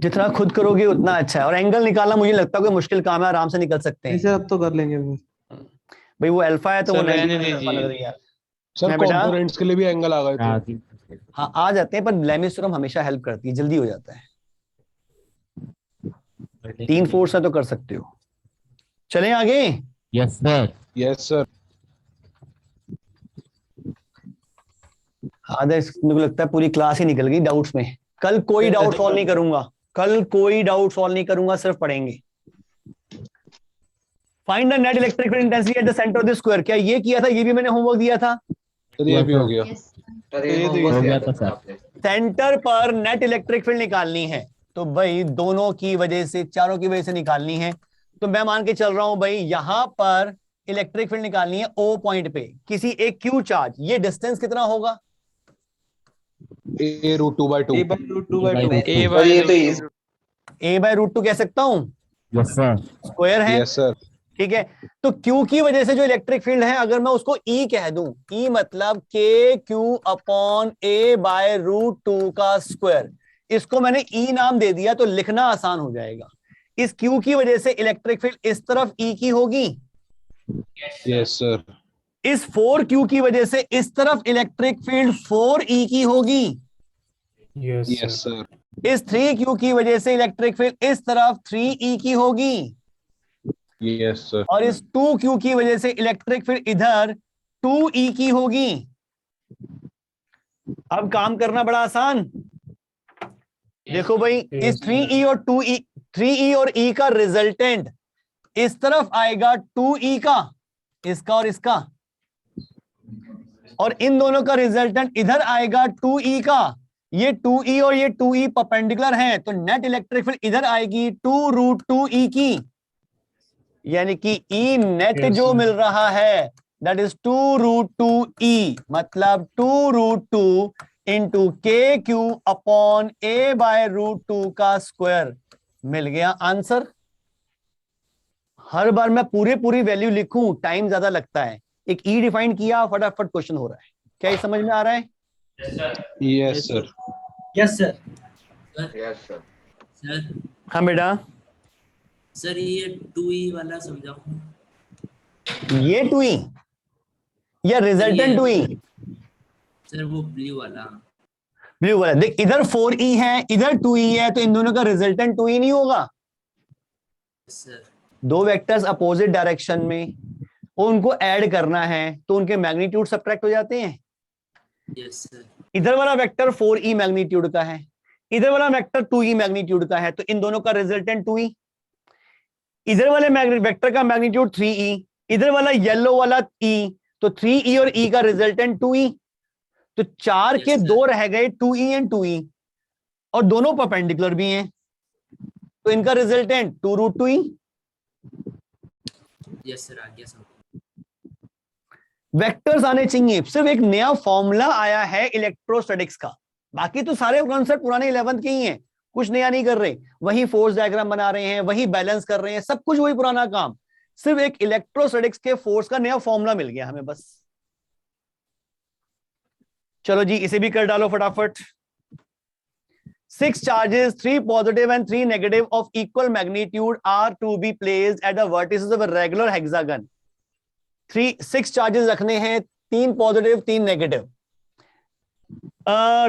जितना खुद करोगे उतना अच्छा है। और एंगल निकालना मुझे लगता है कोई मुश्किल काम है, आराम से निकल सकते हैं। अब तो कर लेंगे भाई। वो अल्फा है तो वो 90 लग रही है सर। कंपोनेंट्स के लिए भी एंगल आ गए थे। हाँ आ जाते हैं, पर लेमिस थ्योरम हमेशा हेल्प करती है, जल्दी हो जाता है। तीन फोर्स है तो कर सकते हो। चलें आगे? Yes sir. Yes sir. Adarsh, मेरे को लगता है पूरी क्लास ही निकल गई डाउट्स में। कल कोई डाउट सॉल्व नहीं करूंगा, कल कोई डाउट सॉल्व नहीं करूंगा, सिर्फ पढ़ेंगे। Find the net electric field intensity at the centre of the square. क्या ये किया था? ये भी मैंने होमवर्क दिया था। ये भी हो गया। सेंटर पर नेट इलेक्ट्रिक फील्ड निकालनी है, तो भाई दोनों की वजह से, चारों की वजह से निकालनी है। तो मैं मान के चल रहा हूं भाई, यहां पर इलेक्ट्रिक फील्ड निकालनी है O पॉइंट पे, किसी एक Q चार्ज। ये डिस्टेंस कितना होगा? A√2/2। A/√2 कह सकता हूं? Yes sir. स्क्वायर है। Yes sir. ठीक है, तो Q की वजह से जो इलेक्ट्रिक फील्ड है, अगर मैं उसको E कह दूं, E मतलब KQ अपॉन A/√2 का स्क्वायर, इसको मैंने E नाम दे दिया तो लिखना आसान हो जाएगा। इस Q की वजह से इलेक्ट्रिक फील्ड इस तरफ E की होगी। Yes sir. इस 4Q की वजह से इस तरफ इलेक्ट्रिक फील्ड 4E की होगी। Yes sir. इस 3Q की वजह से इलेक्ट्रिक फील्ड इस तरफ 3E की होगी। Yes sir. और इस 2Q की वजह से इलेक्ट्रिक फील्ड इधर 2E की होगी। अब काम करना बड़ा आसान। देखो भाई, इस 3E और 2E, 3E और E का रिजल्टेंट इस तरफ आएगा 2E का, इसका और इसका, और इन दोनों का रिजल्टेंट इधर आएगा 2E का। ये 2E और ये 2E परपेंडिकुलर हैं, तो नेट इलेक्ट्रिक फील्ड इधर आएगी 2√2E की, यानी कि E नेट जो मिल रहा है दैट इज 2√2E, मतलब 2√2 इंटू KQ अपॉन A/√2 का स्क्वायर। मिल गया आंसर। हर बार मैं पूरी वैल्यू लिखूं, टाइम ज्यादा लगता है। एक E डिफाइन किया, फटाफट क्वेश्चन हो रहा है। क्या ये समझ में आ रहा है? Yes sir. Yes sir. Yes sir. Sir हाँ बेटा। सर ये 2E वाला समझाओ। ये 2E या रिजल्टेंट 2E? सर वो ब्लू वाला। ब्लू वाला देख, इधर 4E है, इधर 2E है, तो इन दोनों का रिजल्टेंट 2E नहीं होगा? सर दो वेक्टर्स अपोजिट डायरेक्शन में, उनको ऐड करना है तो उनके मैग्नीट्यूड सब्ट्रैक्ट हो जाते हैं। Yes sir. इधर वाला वेक्टर 4E मैग्नीट्यूड का है, इधर वाला वेक्टर 2E मैग्नीट्यूड का है, तो इन दोनों का रिजल्टेंट 2E। इधर वाले वेक्टर का मैग्नीट्यूड 3E, इधर वाला येलो वाला E, तो 3E और E का रिजल्टेंट 2E। तो 4 के दो रह गए, 2E एंड 2E, और दोनों परपेंडिकुलर भी हैं, तो इनका रिजल्टेंट 2√2E। यस सर, आ गया सर। वेक्टर्स आने चाहिए। सिर्फ एक नया फॉर्मूला आया है इलेक्ट्रोस्टैटिक्स का, बाकी तो सारे कॉन्सेप्ट पुराने 11th के ही हैं, कुछ नया नहीं कर रहे। वही फोर्स डायग्राम बना रहे हैं, वही बैलेंस कर रहे हैं, सब कुछ वही पुराना काम। सिर्फ एक इलेक्ट्रोस्टैटिक्स के फोर्स का नया फॉर्मूला मिल गया हमें बस। चलो जी, इसे भी कर डालो फटाफट। 6 charges, 3 positive and 3 negative of equal magnitude are to be placed at the vertices of a regular hexagon. 6 charges रखने हैं, 3 positive, 3 negative.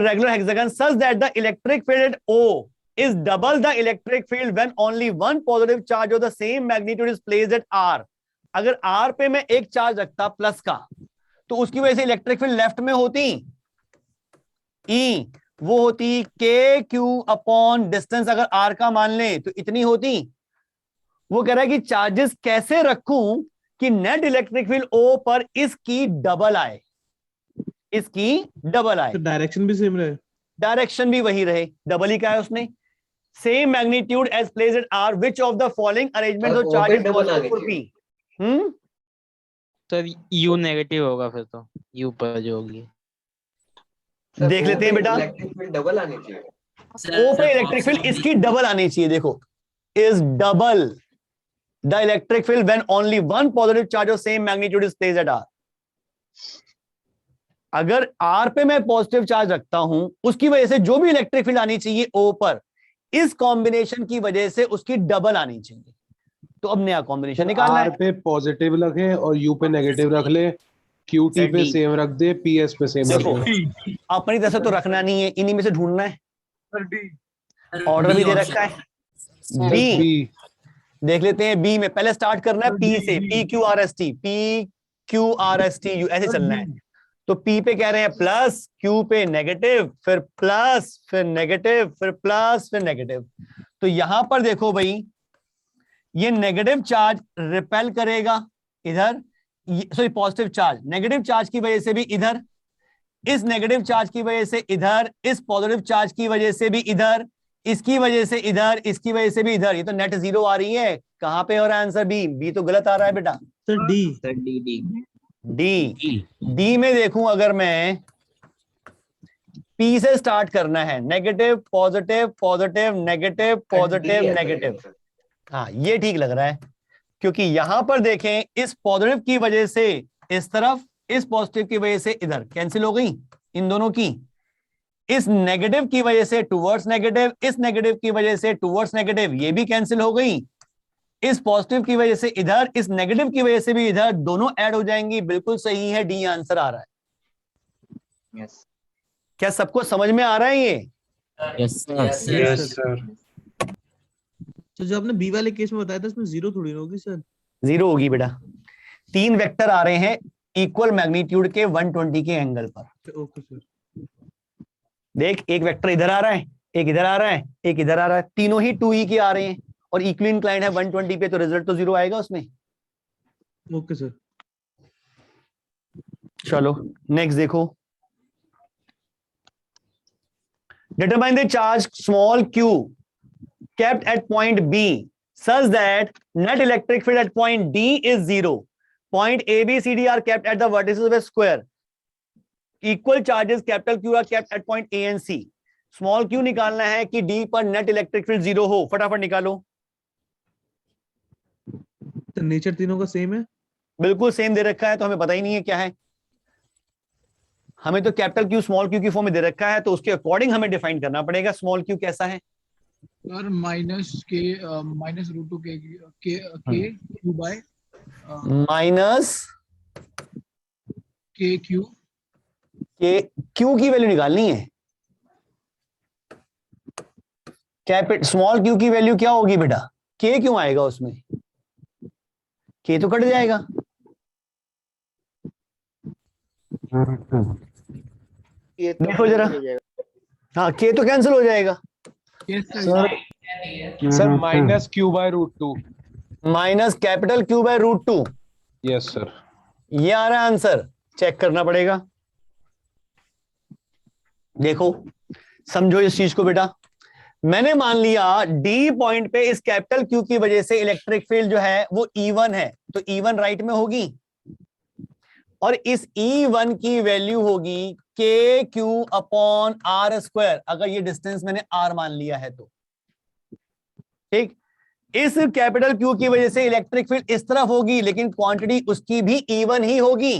Regular hexagon such that the electric field at O is double the electric field when only one positive charge of the same magnitude is placed at R. अगर R पे मैं एक charge रखता plus का, तो उसकी वजह से इलेक्ट्रिक फील्ड लेफ्ट में होती E, वो होती के क्यू अपॉन डिस्टेंस. अगर R का मान ले तो इतनी होती. वो कह रहा है कि चार्जेस कैसे रखूं कि नेट इलेक्ट्रिक फील्ड O पर इसकी डबल आए, इसकी डबल आए. डायरेक्शन भी सेम रहे, डायरेक्शन भी वही रहे. डबल ही क्या है उसने, same magnitude as placed at R, which of the following arrangement of charges for P. Sir U negative होगा फिर तो, U पर जो होगी. देख लेते हैं बेटा, इलेक्ट्रिक फील्ड डबल आनी चाहिए. O पे इलेक्ट्रिक फील्ड इसकी डबल आनी चाहिए. देखो, is double the electric field when only one positive charge of same magnitude is placed at R. अगर R पे मैं पॉजिटिव चार्ज रखता हूं, उसकी वजह से जो भी इलेक्ट्रिक फील्ड आनी चाहिए O पर, इस कॉम्बिनेशन की वजह से उसकी डबल आनी चाहिए. तो अब नया कॉम्बिनेशन निकालना है. R पे पॉजिटिव रखे और U पे नेगेटिव रख ले, QT पे सेम रख दे, PS पे सेम रख दे. अपनी तरह से तो रखना नहीं है, इन्हीं में से ढूंढना है. ऑर्डर भी दे रखा है. B देख लेते हैं. B में पहले स्टार्ट करना है P से, PQRST, PQRST ऐसे चलना है. तो P पे कह रहे हैं प्लस, Q पे नेगेटिव, फिर प्लस, फिर नेगेटिव, फिर प्लस, फिर नेगेटिव. तो यहां पर देखो भाई, ये नेगेटिव चार्ज रिपेल करेगा इधर, sorry positive charge, negative charge की वजह से भी इधर, इस नेगेटिव चार्ज की वजह से इधर, इस पॉजिटिव चार्ज की वजह से भी इधर, इसकी वजह से इधर, इसकी वजह से भी इधर. ये तो नेट जीरो आ रही है. कहां पे हो रहा है आंसर? बी तो गलत आ रहा है बेटा. सर डी में देखूं, अगर मैं P से स्टार्ट करना है, negative positive positive negative positive negative. हाँ, ये ठीक लग रहा है, क्योंकि यहां पर देखें, इस पॉजिटिव की वजह से इस तरफ, इस पॉजिटिव की वजह से इधर कैंसिल हो गई इन दोनों की. इस नेगेटिव की वजह से टुवर्ड्स नेगेटिव, इस नेगेटिव की वजह से टुवर्ड्स नेगेटिव, ये भी कैंसिल हो गई. इस पॉजिटिव की वजह से इधर, इस नेगेटिव की वजह से भी इधर, दोनों ऐड हो जाएंगी. बिल्कुल सही है, डी आंसर आ रहा है. यस. क्या सबको समझ में आ रहा है ये? Yes sir. तो जो आपने बी वाले केस में बताया था, उसमें जीरो थोड़ी होगी सर. जीरो होगी बेटा. 3 वेक्टर आ रहे हैं इक्वल मैग्नीट्यूड के 120 के एंगल पर. Okay sir. देख, एक वेक्टर इधर आ रहा है, एक इधर आ रहा है, एक इधर आ रहा है. तीनों ही 2e के आ रहे हैं और इक्वली इंक्लाइंड है 120 पे, तो रिजल्ट तो जीरो आएगा उसमें. Okay sir. चलो नेक्स्ट देखो. Determine the charge small q kept at point B such that net electric field at point D is 0. Point A, B, C, D are kept at the vertices of a square. Equal charges capital Q are kept at point A and C. Small q निकालना है कि D पर net electric field 0 हो. फटाफट निकालो. तो nature तीनों का सेम है. बिल्कुल सेम दे रखा है, तो हमें पता ही नहीं है क्या है. हमें तो कैपिटल Q स्मॉल q की फॉर्म में दे रखा है, तो उसके अकॉर्डिंग हमें डिफाइन करना पड़ेगा. स्मॉल q कैसा है सर? माइनस रूट टू के क्यू बाय माइनस के क्यू. के क्यू की वैल्यू निकालनी है. कैपिटल स्मॉल q की वैल्यू क्या होगी बेटा? के क्यों आएगा उसमें? के तो कट जाएगा. देखो जरा. हाँ, के तो कैंसिल हो जाएगा. Sir minus Q by root 2. Minus capital Q by root 2. Yes sir. ये आ रहा है आंसर. चेक करना पड़ेगा. देखो, समझो इस चीज को बेटा. मैंने मान लिया D पॉइंट पे इस कैपिटल Q की वजह से इलेक्ट्रिक फील्ड जो है वो E1 है, तो E1 राइट में होगी, और इस E1 की वैल्यू होगी KQ अपॉन R स्क्वायर, अगर ये डिस्टेंस मैंने R मान लिया है तो. ठीक. इस कैपिटल Q की वजह से इलेक्ट्रिक फील्ड इस तरफ होगी, लेकिन क्वांटिटी उसकी भी E1 ही होगी.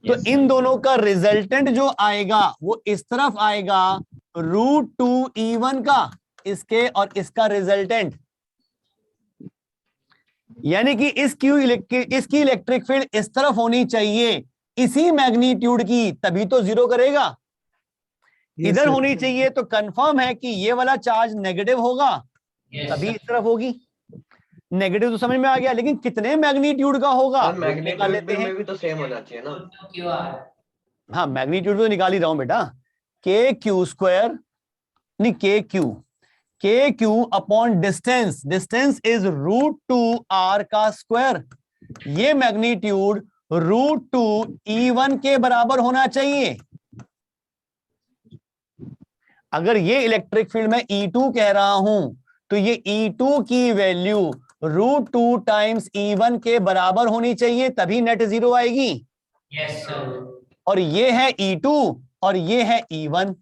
तो इन दोनों का रिजल्टेंट जो आएगा वो इस तरफ आएगा, √2E1 का, इसके और इसका रिजल्टेंट, यानी कि इसकी इलेक्ट्रिक फील्ड इस तरफ होनी चाहिए, इसी मैग्नीट्यूड की, तभी तो जीरो करेगा। इधर होनी चाहिए तो कंफर्म है कि ये वाला चार्ज नेगेटिव होगा, तभी इस तरफ होगी। नेगेटिव तो समझ में आ गया, लेकिन कितने मैग्नीट्यूड का होगा निकाल लेते हैं। भी तो सेम होना चाहिए ना। हाँ, मैग्नीट्यूड तो निकाल ही रहा हूं बेटा। के क्यू स्क्वायर, नहीं के Q upon distance, distance is √2r का स्क्वायर। ये मैग्नीट्यूड √2E1 के बराबर होना चाहिए। अगर ये इलेक्ट्रिक फील्ड में E2 कह रहा हूं, तो ये E2 की वैल्यू √2 टाइम्स E1 के बराबर होनी चाहिए, तभी नेट जीरो आएगी। Yes sir. और ये है E2 और ये है E1,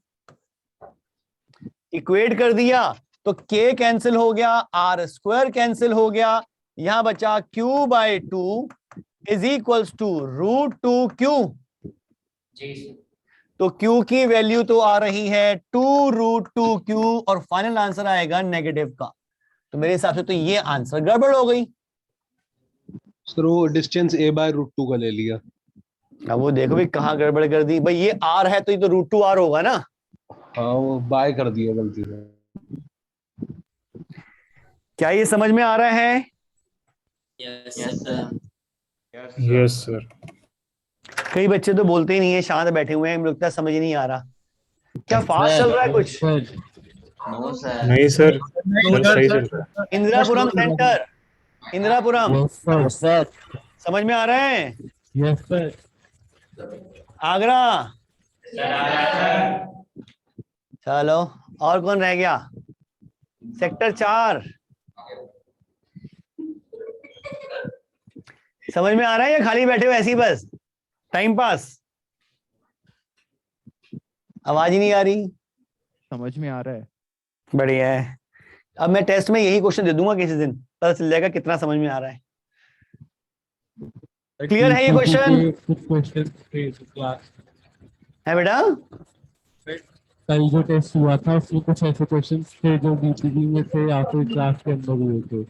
इक्वेट कर दिया तो K कैंसिल हो गया, R स्क्वायर कैंसिल हो गया, यहां बचा Q/2 is equals to √2Q। तो Q की वैल्यू तो आ रही है 2√2Q और फाइनल आंसर आएगा नेगेटिव का। तो मेरे हिसाब से तो ये आंसर गड़बड़ हो गई। सर वो डिस्टेंस a/√2 का ले लिया। अब वो देखो भाई कहाँ गड़बड़ कर दी भाई, ये R है तो ये तो √2R होगा ना। हाँ, वो बाय कर दिया गलती से। क्या ये समझ में आ रहा है? Yes sir. कई बच्चे तो बोलते ही नहीं है, शांत बैठे हुए हैं, मुझे लगता है समझ ही नहीं आ रहा। क्या फास्ट चल रहा है कुछ? नहीं सर, सही चल रहा है। इंदिरापुरम सेंटर, इंदिरापुरम समझ में आ रहे हैं? Yes sir. आगरा, चलो और कौन रह गया? सेक्टर 4 समझ में आ रहा है या खाली बैठे हो ऐसे ही बस टाइम पास? आवाज ही नहीं आ रही। समझ में आ रहा है। बढ़िया है। अब मैं टेस्ट में यही क्वेश्चन दे दूंगा, किसी दिन पता चल जाएगा कितना समझ में आ रहा है। क्लियर है ये क्वेश्चन? है बेटा? कल जो टेस्ट हुआ था उसमें कुछ ऐसे क्वेश्चंस थे जो बीपीडी में थे या फिर क्लास के अंदर हुए थे।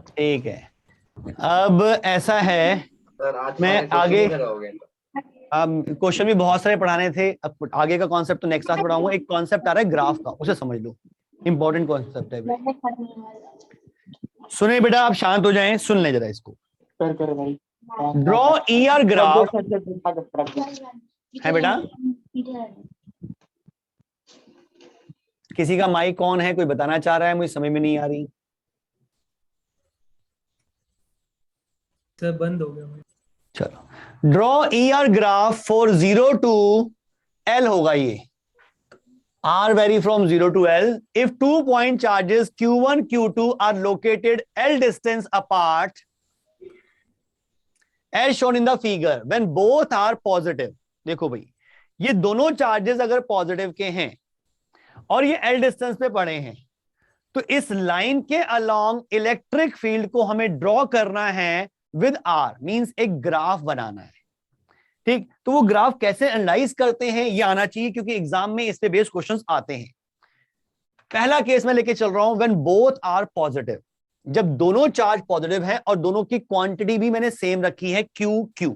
ठीक है, अब ऐसा है मैं आगे, अब क्वेश्चन भी बहुत सारे पढ़ाने थे, अब आगे का कॉन्सेप्ट तो नेक्स्ट क्लास पढ़ाऊंगा। एक कॉन्सेप्ट आ रहा है ग्राफ का, उसे समझ लो, इंपॉर्टेंट कॉन्सेप्ट है। सुने बेटा, आप शांत हो जाएं, सुन लें जरा इसको। ड्रॉ ER ग्राफ है बेटा। किसी का माइक ऑन है, कोई बताना चाह रहा है, मुझे समझ में नहीं आ रही। सर बंद हो गया। चलो, draw ER graph for 0 to L होगा ये। R vary from 0 to L if 2 point charges Q1 Q2 are located L distance apart as shown in the figure when both are positive। देखो भाई, ये दोनों चार्जेस अगर positive के हैं और ये L डिस्टेंस पे पड़े हैं, तो इस लाइन के अलोंग इलेक्ट्रिक फील्ड को हमें ड्रॉ करना है विद R, मींस एक ग्राफ बनाना है। ठीक, तो वो ग्राफ कैसे एनालाइज करते हैं ये आना चाहिए, क्योंकि एग्जाम में इस पे बेस्ड क्वेश्चंस आते हैं। पहला केस में लेके चल रहा हूं, व्हेन बोथ आर पॉजिटिव, जब दोनों चार्ज पॉजिटिव है और दोनों की क्वांटिटी भी मैंने सेम रखी है Q,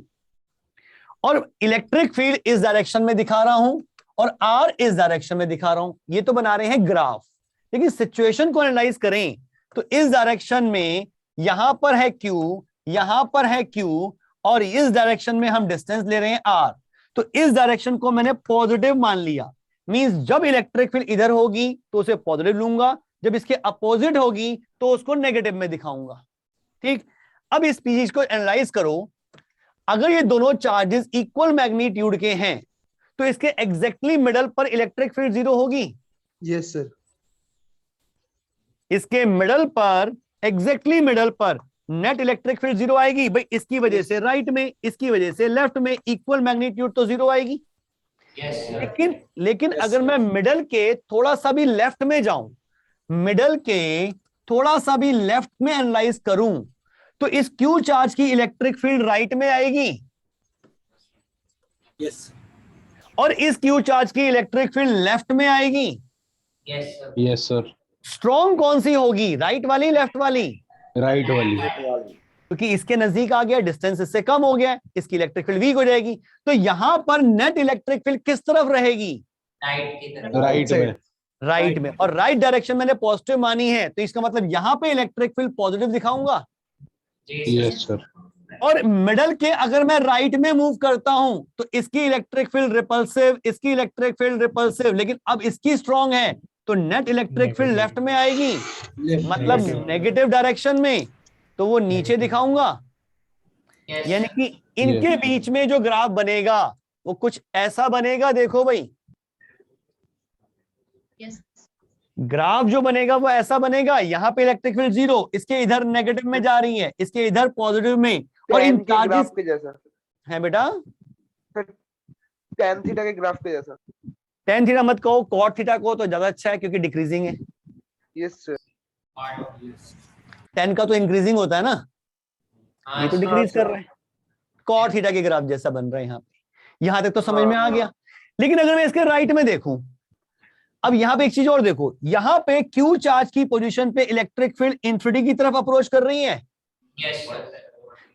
और इलेक्ट्रिक फील्ड इस डायरेक्शन में दिखा रहा हूं और R इस डायरेक्शन में दिखा रहा हूं। ये तो बना रहे हैं ग्राफ, लेकिन सिचुएशन को एनालाइज करें तो इस डायरेक्शन में यहां पर है Q, यहां पर है Q, और इस डायरेक्शन में हम डिस्टेंस ले रहे हैं R। तो इस डायरेक्शन को मैंने पॉजिटिव मान लिया, मींस जब इलेक्ट्रिक फील्ड इधर होगी तो उसे पॉजिटिव लूंगा, जब इसके अपोजिट होगी तो उसको नेगेटिव में दिखाऊंगा। ठीक, अब इस चीज को एनालाइज करो। अगर ये दोनों चार्जेस इक्वल मैग्नीट्यूड के हैं तो इसके एग्जैक्टली मिडल पर इलेक्ट्रिक फील्ड जीरो होगी। Yes sir. इसके मिडल पर, एग्जैक्टली मिडल पर नेट इलेक्ट्रिक फील्ड जीरो आएगी भाई। इसकी वजह से राइट में, इसकी वजह से लेफ्ट में इक्वल मैग्नीट्यूड तो जीरो आएगी। लेकिन अगर मैं मिडल के थोड़ा सा भी लेफ्ट में जाऊं, मिडल के थोड़ा सा भी लेफ्ट में एनालाइज करूं, तो इस Q चार्ज की इलेक्ट्रिक फील्ड राइट में आएगी। यस। और इस Q चार्ज की इलेक्ट्रिक फील्ड लेफ्ट में आएगी। Yes sir. स्ट्रॉन्ग कौन सी होगी, राइट वाली लेफ्ट वाली? राइट वाली, क्योंकि इसके नजदीक आ गया, डिस्टेंस इससे कम हो गया, इसकी इलेक्ट्रिक फील्ड वीक हो जाएगी। तो यहां पर नेट इलेक्ट्रिक फील्ड किस तरफ रहेगी? राइट की तरफ। राइट में, राइट में। और राइट डायरेक्शन मैंने पॉजिटिव मानी है, तो इसका मतलब यहां पे इलेक्ट्रिक फील्ड पॉजिटिव दिखाऊंगा। Yes sir. और मिडल के अगर मैं राइट में मूव करता हूं तो इसकी इलेक्ट्रिक फील्ड रिपल्सिव, इसकी इलेक्ट्रिक फील्ड रिपल्सिव, लेकिन अब इसकी स्ट्रांग है, तो नेट इलेक्ट्रिक फील्ड लेफ्ट में आएगी, मतलब नेगेटिव डायरेक्शन में, तो वो नीचे दिखाऊंगा। यानी कि इनके बीच में जो ग्राफ बनेगा वो कुछ ऐसा बनेगा। देखो भाई, ग्राफ जो बनेगा वो ऐसा बनेगा, यहाँ पे इलेक्ट्रिक फील्ड 0, इसके इधर नेगेटिव में जा रही है, इसके इधर पॉजिटिव में, और इन चार्जेस के जैसा है बेटा, tan थीटा के ग्राफ के जैसा। tan थीटा मत कहो, cot थीटा को तो ज्यादा अच्छा है क्योंकि डिक्रीजिंग है। Yes sir. tan का तो इंक्रीजिंग होता है ना, ये तो डिक्रीज कर रहे हैं। cot थीटा के ग्राफ जैसा बन रहा है यहाँ पे। यहां तक तो समझ में आ गया। लेकिन अगर मैं इसके राइट में देखूं, अब यहाँ पे एक चीज और देखो, यहाँ पे Q चार्ज की पोजीशन पे इलेक्ट्रिक फील्ड इंफिनिटी की तरफ अप्रोच कर रही है,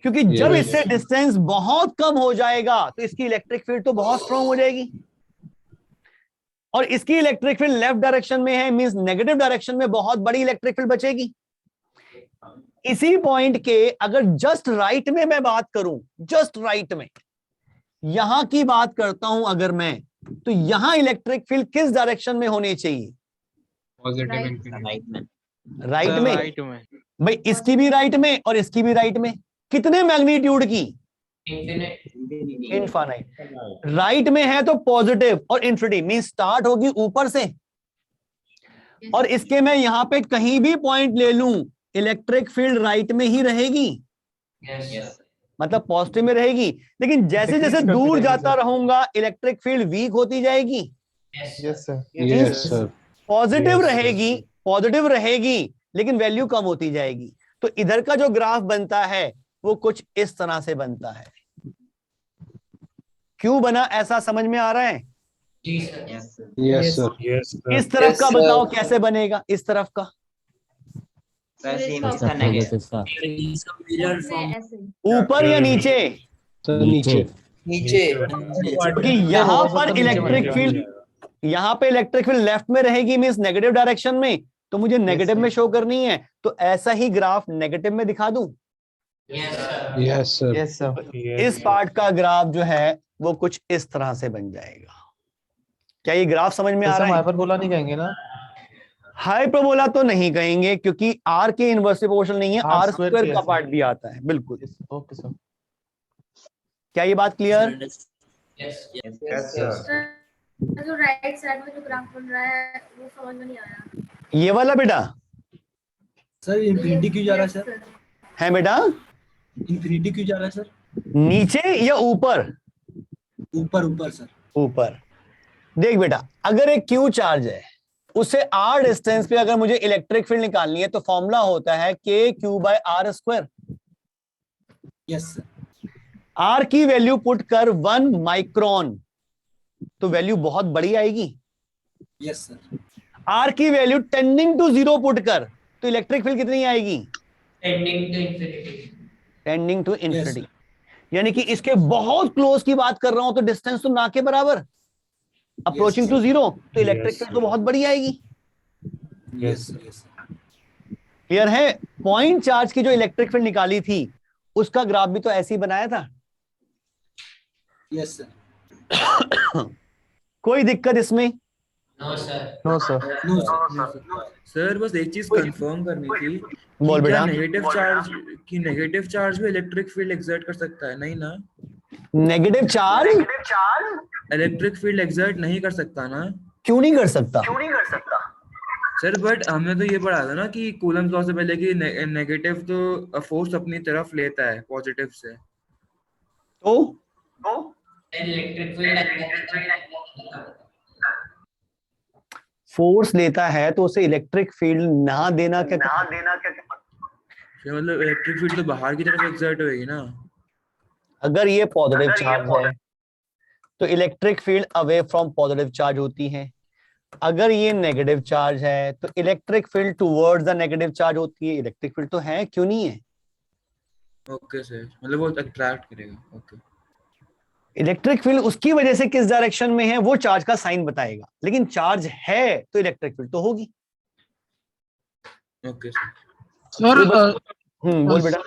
क्योंकि जब इससे डिस्टेंस बहुत कम हो जाएगा तो इसकी इलेक्ट्रिक फील्ड तो बहुत स्ट्रांग हो जाएगी, और इसकी इलेक्ट्रिक फील्ड लेफ्ट डायरेक्शन में है, मींस नेगेटिव डायरेक्शन में बहुत बड़ी इलेक्ट्रिक फील्ड बचेगी। इसी पॉइंट के अगर जस्ट राइट में मैं बात करूं, जस्ट राइट में यहां की बात करता हूं अगर मैं, तो यहां इलेक्ट्रिक फील्ड किस डायरेक्शन में होनी चाहिए? राइट में। भाई इसकी भी राइट में और इसकी भी राइट में, कितने मैग्नीट्यूड की? इनफाइनाइट। राइट में है तो पॉजिटिव, और इन्फिनिटी मीन स्टार्ट होगी ऊपर से, और इसके मैं यहां पे कहीं भी पॉइंट ले लूं, इलेक्ट्रिक फील्ड राइट में ही रहेगी, मतलब पॉजिटिव में रहेगी। लेकिन जैसे जैसे दूर जाता रहूंगा इलेक्ट्रिक फील्ड वीक होती जाएगी। Yes sir. पॉजिटिव रहेगी, पॉजिटिव रहेगी, लेकिन वैल्यू कम होती जाएगी। तो इधर का जो ग्राफ बनता है वो कुछ इस तरह से बनता है। क्यों बना ऐसा समझ में आ रहा है? Yes sir. इस तरफ का बताओ कैसे बनेगा, इस तरफ का? ऊपर या नीचे? नीचे। क्योंकि यहाँ पर इलेक्ट्रिक फील्ड, यहाँ पे इलेक्ट्रिक फील्ड लेफ्ट में रहेगी, मींस नेगेटिव डायरेक्शन में, तो मुझे नेगेटिव में शो करनी है, तो ऐसा ही ग्राफ नेगेटिव में दिखा दूं। Yes sir. इस पार्ट का ग्राफ जो है वो कुछ इस तरह से बन जाएगा। क्या ये ग्राफ समझ में आ रहा है? हाइपरबोला नहीं कहेंगे ना? हाइपरबोला तो नहीं कहेंगे क्योंकि आर के इनवर्सली प्रोपोर्शनल नहीं है, आर स्क्वायर का पार्ट भी आता है। बिल्कुल। Okay sir. क्या ये बात क्लियर? जो राइट साइड में जो ग्राफ बन रहा है वो समझ में नहीं आया। ये वाला बेटा सर इंफिनिटी क्यों जा रहा है सर? है बेटा, इंफिनिटी क्यों जा रहा है सर? नीचे या ऊपर? ऊपर ऊपर सर। ऊपर। देख बेटा, अगर एक क्यू चार्ज है, उससे r डिस्टेंस पे अगर मुझे इलेक्ट्रिक फील्ड निकालनी है तो फॉर्मूला होता है k/r square. Yes sir. r की वैल्यू पुट कर 1 माइक्रोन, तो वैल्यू बहुत बड़ी आएगी। Yes sir. r की वैल्यू टेंडिंग टू 0 पुट कर, तो इलेक्ट्रिक फील्ड कितनी आएगी? Tending to infinity. यानी कि इसके बहुत क्लोज की बात कर रहा हूं तो डिस्टेंस तो ना के बराबर, अप्रोचिंग टू 0, तो इलेक्ट्रिक फील्ड तो बहुत बड़ी आएगी। क्लियर है? पॉइंट चार्ज की जो इलेक्ट्रिक फील्ड निकाली थी उसका ग्राफ भी तो ऐसे ही बनाया था। Yes sir. कोई दिक्कत इसमें? No sir. No sir. No sir. Sir बस एक चीज कंफर्म करनी थी, बोल बेटा। नेगेटिव चार्ज भी इलेक्ट्रिक फील्ड एक्सर्ट कर सकता है? नहीं ना? Negative charge electric field exert नहीं कर सकता ना? क्यों नहीं कर सकता? सर बट हमने तो ये पढ़ा था ना कि कूलम्स लॉ से पहले कि नेगेटिव तो फोर्स अपनी तरफ लेता है पॉजिटिव से, तो इलेक्ट्रिक फील्ड फोर्स लेता है तो उसे इलेक्ट्रिक फील्ड ना देना क्या? मतलब इलेक्ट्रिक फील्ड तो बाहर की तरफ एक्सर्ट होगी ना? अगर ये पॉजिटिव चार्ज है तो electric field away from positive charge होती है, अगर ये नेगेटिव चार्ज है तो electric field towards the negative charge होती है। इलेक्ट्रिक फील्ड तो है, क्यों नहीं है? ओके सर, मतलब वो अट्रैक्ट करेगा। ओके, इलेक्ट्रिक फील्ड उसकी वजह से किस डायरेक्शन में है वो चार्ज का साइन बताएगा, लेकिन चार्ज है तो इलेक्ट्रिक फील्ड तो होगी। Okay sir. सर बोल बेटा।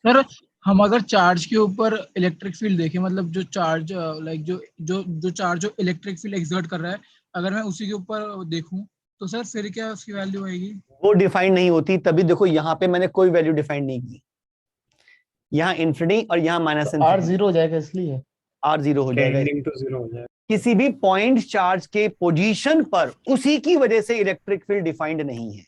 सर हम अगर चार्ज के ऊपर इलेक्ट्रिक फील्ड देखें, मतलब जो चार्ज लाइक जो चार्ज जो इलेक्ट्रिक फील्ड एक्सर्ट कर रहा है, अगर मैं उसी के ऊपर देखूं तो सर फिर क्या उसकी वैल्यू आएगी? वो डिफाइन नहीं होती। तभी देखो यहाँ पे मैंने कोई वैल्यू डिफाइन नहीं की, यहाँ इन्फिनिटी और यहाँ माइनस R 0 हो जाएगा, इसलिए R 0 हो जाएगा। टेंडिंग टू 0 हो जाएगा। किसी भी पॉइंट चार्ज के पोजीशन पर उसी की वजह से इलेक्ट्रिक फील्ड डिफाइंड नहीं है।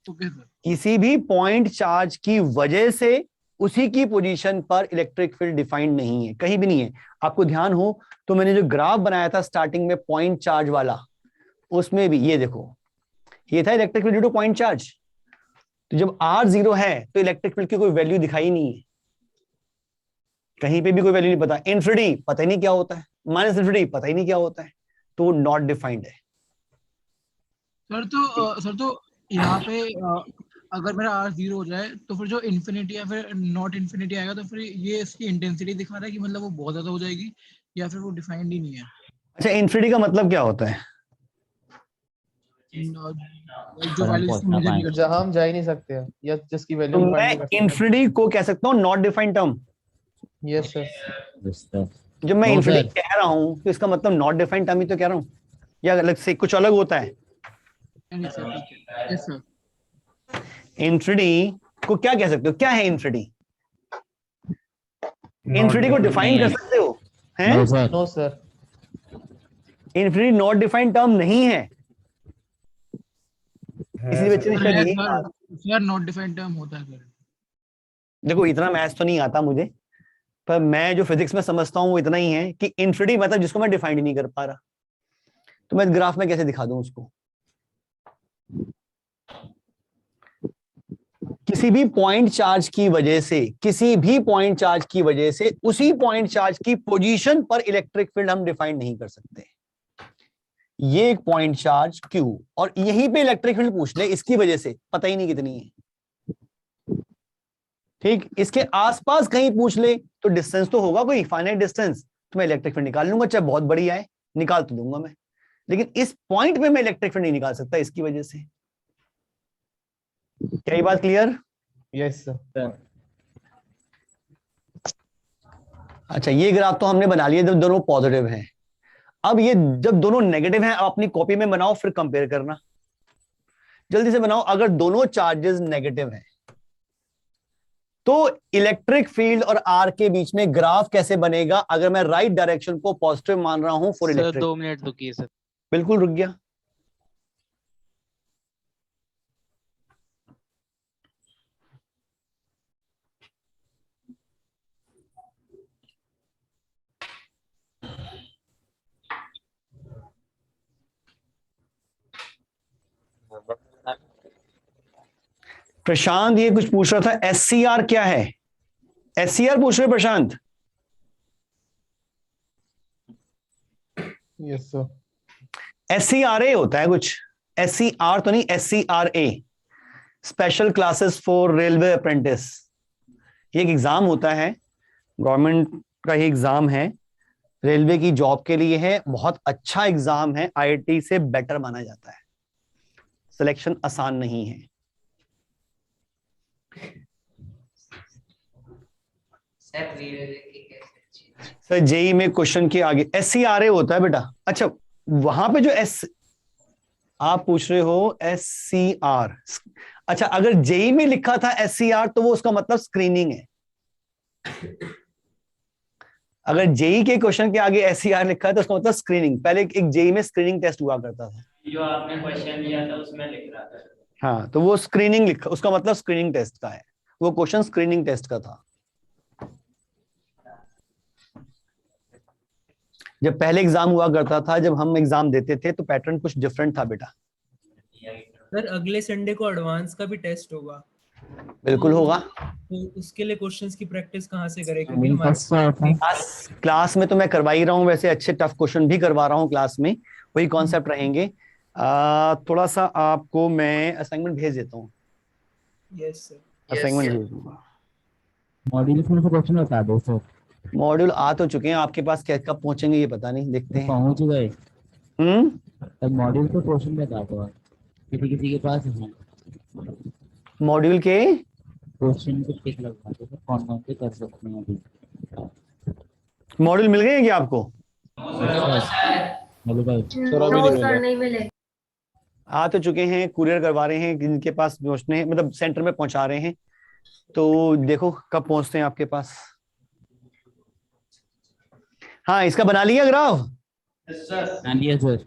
Okay sir. किसी भी पॉइंट चार्ज की वजह से उसी की पोजीशन पर इलेक्ट्रिक फील्ड डिफाइंड नहीं है, कहीं भी नहीं है। आपको ध्यान हो तो मैंने जो ग्राफ बनाया था स्टार्टिंग में पॉइंट चार्ज वाला, उसमें भी ये देखो, ये था electric field due two point charge. तो जब R 0 है तो इलेक्ट्रिक फील्ड की कोई वैल्यू दिखाई नहीं है, कहीं पे भी कोई वैल्यू नहीं पता। इन्फिनिटी पता ही नहीं क्या होता है, माइनस इन्फिनिटी पता ही नहीं क्या होता है, तो वो नॉट डिफाइंड है। सर तो यहाँ पे अगर मेरा R 0 हो जाए तो फिर जो इन्फिनिटी या फिर नॉट इन्फिनिटी आएगा, तो फिर ये इसकी इंटेंसिटी दिखा रहा है कि मतलब वो बहुत ज्यादा हो जाएगी, या फिर वो डिफाइंड ही नहीं है। अच्छा, इन्फिनिटी का मतलब क्या होता है? जो वैल्यू जहां हम जा ही नहीं सकते हैं, या जिसकी वैल्यू तो मैं इन्फिनिटी को कह सकता हूँ not defined term. Yes sir. जब मैं इन्फिनिटी कह रहा हूँ तो इसका मतलब नॉट डिफाइंड टर्म ही तो कह रहा हूँ, या अलग से कुछ अलग होता है? इन्फिनिटी को क्या कह सकते हो? क्या है इन्फिनिटी? इन्फिनिटी को डिफाइन कर सकते हो? हैं? No sir, infinity not defined term नहीं है। इसलिए बच्चे ने नॉट डिफाइंड टर्म होता है सर। देखो इतना मैथ्स तो नहीं आता मुझे, पर मैं जो फिजिक्स में समझता हूँ वो इतना ही है कि इन्फिनिटी मतलब जिसको मैं डिफाइन नहीं कर पा रहा, तो मैं ग्राफ में कैसे दिखा दूं उसको? किसी भी पॉइंट चार्ज की वजह से, किसी भी पॉइंट चार्ज की वजह से उसी पॉइंट चार्ज की पोजीशन पर इलेक्ट्रिक फील्ड हम डिफाइन नहीं कर सकते। ये एक पॉइंट चार्ज Q और यहीं पे इलेक्ट्रिक फील्ड पूछ ले, इसकी वजह से पता ही नहीं कितनी है। ठीक, इसके आसपास कहीं पूछ ले तो डिस्टेंस तो होगा कोई फाइनाइट डिस्टेंस, तो मैं इलेक्ट्रिक फील्ड निकाल लूंगा, चाहे बहुत बड़ी आए, निकाल तो दूंगा मैं, लेकिन इस पॉइंट पे मैं इलेक्ट्रिक फील्ड नहीं निकाल सकता इसकी वजह से। क्या ये बात क्लियर? Yes sir. अच्छा, ये ग्राफ तो हमने बना लिया जब दोनों पॉजिटिव हैं। अब ये जब दोनों नेगेटिव हैं, आप अपनी कॉपी में बनाओ, फिर कंपेयर करना। जल्दी से बनाओ। अगर दोनों चार्जेस नेगेटिव हैं तो इलेक्ट्रिक फील्ड और R के बीच में ग्राफ कैसे बनेगा? अगर मैं राइट डायरेक्शन को पॉजिटिव मान रहा हूं फॉर इलेक्ट्रिक। 2 मिनट रुकिए सर। बिल्कुल रुक गया। प्रशांत ये कुछ पूछ रहा था, SCR क्या है? SCR पूछ रहे प्रशांत? Yes sir. SCRA होता है कुछ, SCR तो नहीं, SCRA, special classes for railway apprentice. ये एक एग्जाम होता है, गवर्नमेंट का ही एग्जाम है, रेलवे की जॉब के लिए है। बहुत अच्छा एग्जाम है, IIT से बेटर माना जाता है, सिलेक्शन आसान नहीं है। सर जेई में क्वेश्चन के आगे SCRA होता है बेटा। अच्छा, वहां पे जो आप पूछ रहे हो SCR, अच्छा अगर जेई में लिखा था SCR तो वो उसका मतलब स्क्रीनिंग है। अगर जेई के क्वेश्चन के आगे SCR लिखा है तो उसका मतलब स्क्रीनिंग। पहले एक जेई में स्क्रीनिंग टेस्ट हुआ करता था, जो आपने क्वेश्चन दिया था उसमें लिख रहा था। हाँ, तो वो स्क्रीनिंग लिखा, उसका मतलब स्क्रीनिंग टेस्ट का है, वो क्वेश्चन स्क्रीनिंग टेस्ट का था। जब पहले एग्जाम हुआ करता था, जब हम एग्जाम देते थे तो पैटर्न कुछ डिफरेंट था बेटा। सर अगले संडे को एडवांस का भी टेस्ट होगा। बिल्कुल होगा। तो उसके लिए क्वेश्चंस की प्रैक्टिस कहाँ से करें, क्योंकि हमारे क्लास में तो मैं करवा ही रहा हूँ, वैसे अच्छे टफ क्वेश्चन भी करवा रहा हूँ क्लास में, वही कॉन्सेप्ट रहेंगे। थोड़ा सा आपको मैं असाइनमेंट भेज देता हूँ। यस सर, असाइनमेंट भेज दूंगा। मॉड्यूल में से क्वेश्चन बता दो सर। मॉड्यूल आ तो चुके हैं आपके पास, क्या कब पहुंचेंगे ये पता नहीं, देखते हैं। पहुंच गए। तब मॉड्यूल को क्वेश्चन बता दो, किसी किसी के पास है मॉड्यूल के क्वेश्चन को टिक लगवा दो, कौन कौन से कर सकते हैं अभी। मॉड्यूल मिल गए हैं क्या आपको? हेलो भाई सर नहीं मिले। आ तो चुके हैं, कुरियर करवा रहे हैं, जिनके पास पहुंचने हैं, मतलब सेंटर में पहुंचा रहे हैं, तो देखो कब पहुंचते हैं आपके पास। हाँ, इसका बना लिया ग्राफ? सर।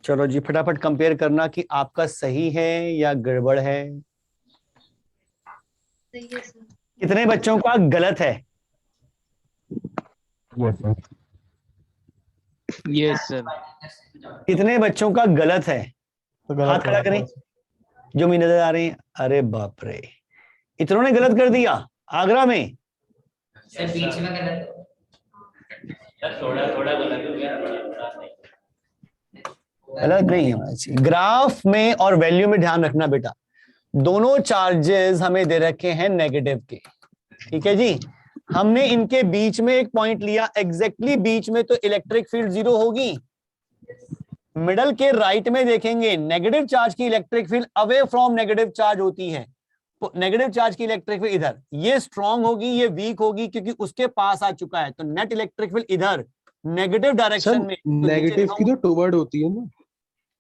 चलो जी, फटाफट कंपेयर करना कि आपका सही है या गड़बड़ है। कितने बच्चों का गलत है? Yes sir. कितने बच्चों का गलत है? हाथ खड़ा करें जो मुझे नजर आ रहे हैं। अरे बाप रे, इतनों ने गलत कर दिया आगरा में। सर बीच में गलत थोड़ा गलत हो गया, गलत नहीं है। ग्राफ में और वैल्यू में ध्यान रखना बेटा, दोनों चार्जेस हमें दे रखे हैं नेगेटिव के, ठीक है जी। हमने इनके बीच में एक पॉइंट लिया, एग्जैक्टली बीच में, तो इलेक्ट्रिक फील्ड 0 होगी। मिडल के राइट में देखेंगे, नेगेटिव चार्ज की electric field away from negative charge होती है, तो नेगेटिव चार्ज की इलेक्ट्रिक फील्ड इधर, ये स्ट्रांग होगी, ये वीक होगी, क्योंकि उसके पास आ चुका है, तो नेट इलेक्ट्रिक फील्ड इधर नेगेटिव डायरेक्शन में। नेगेटिव की तो टुवर्ड होती है ना।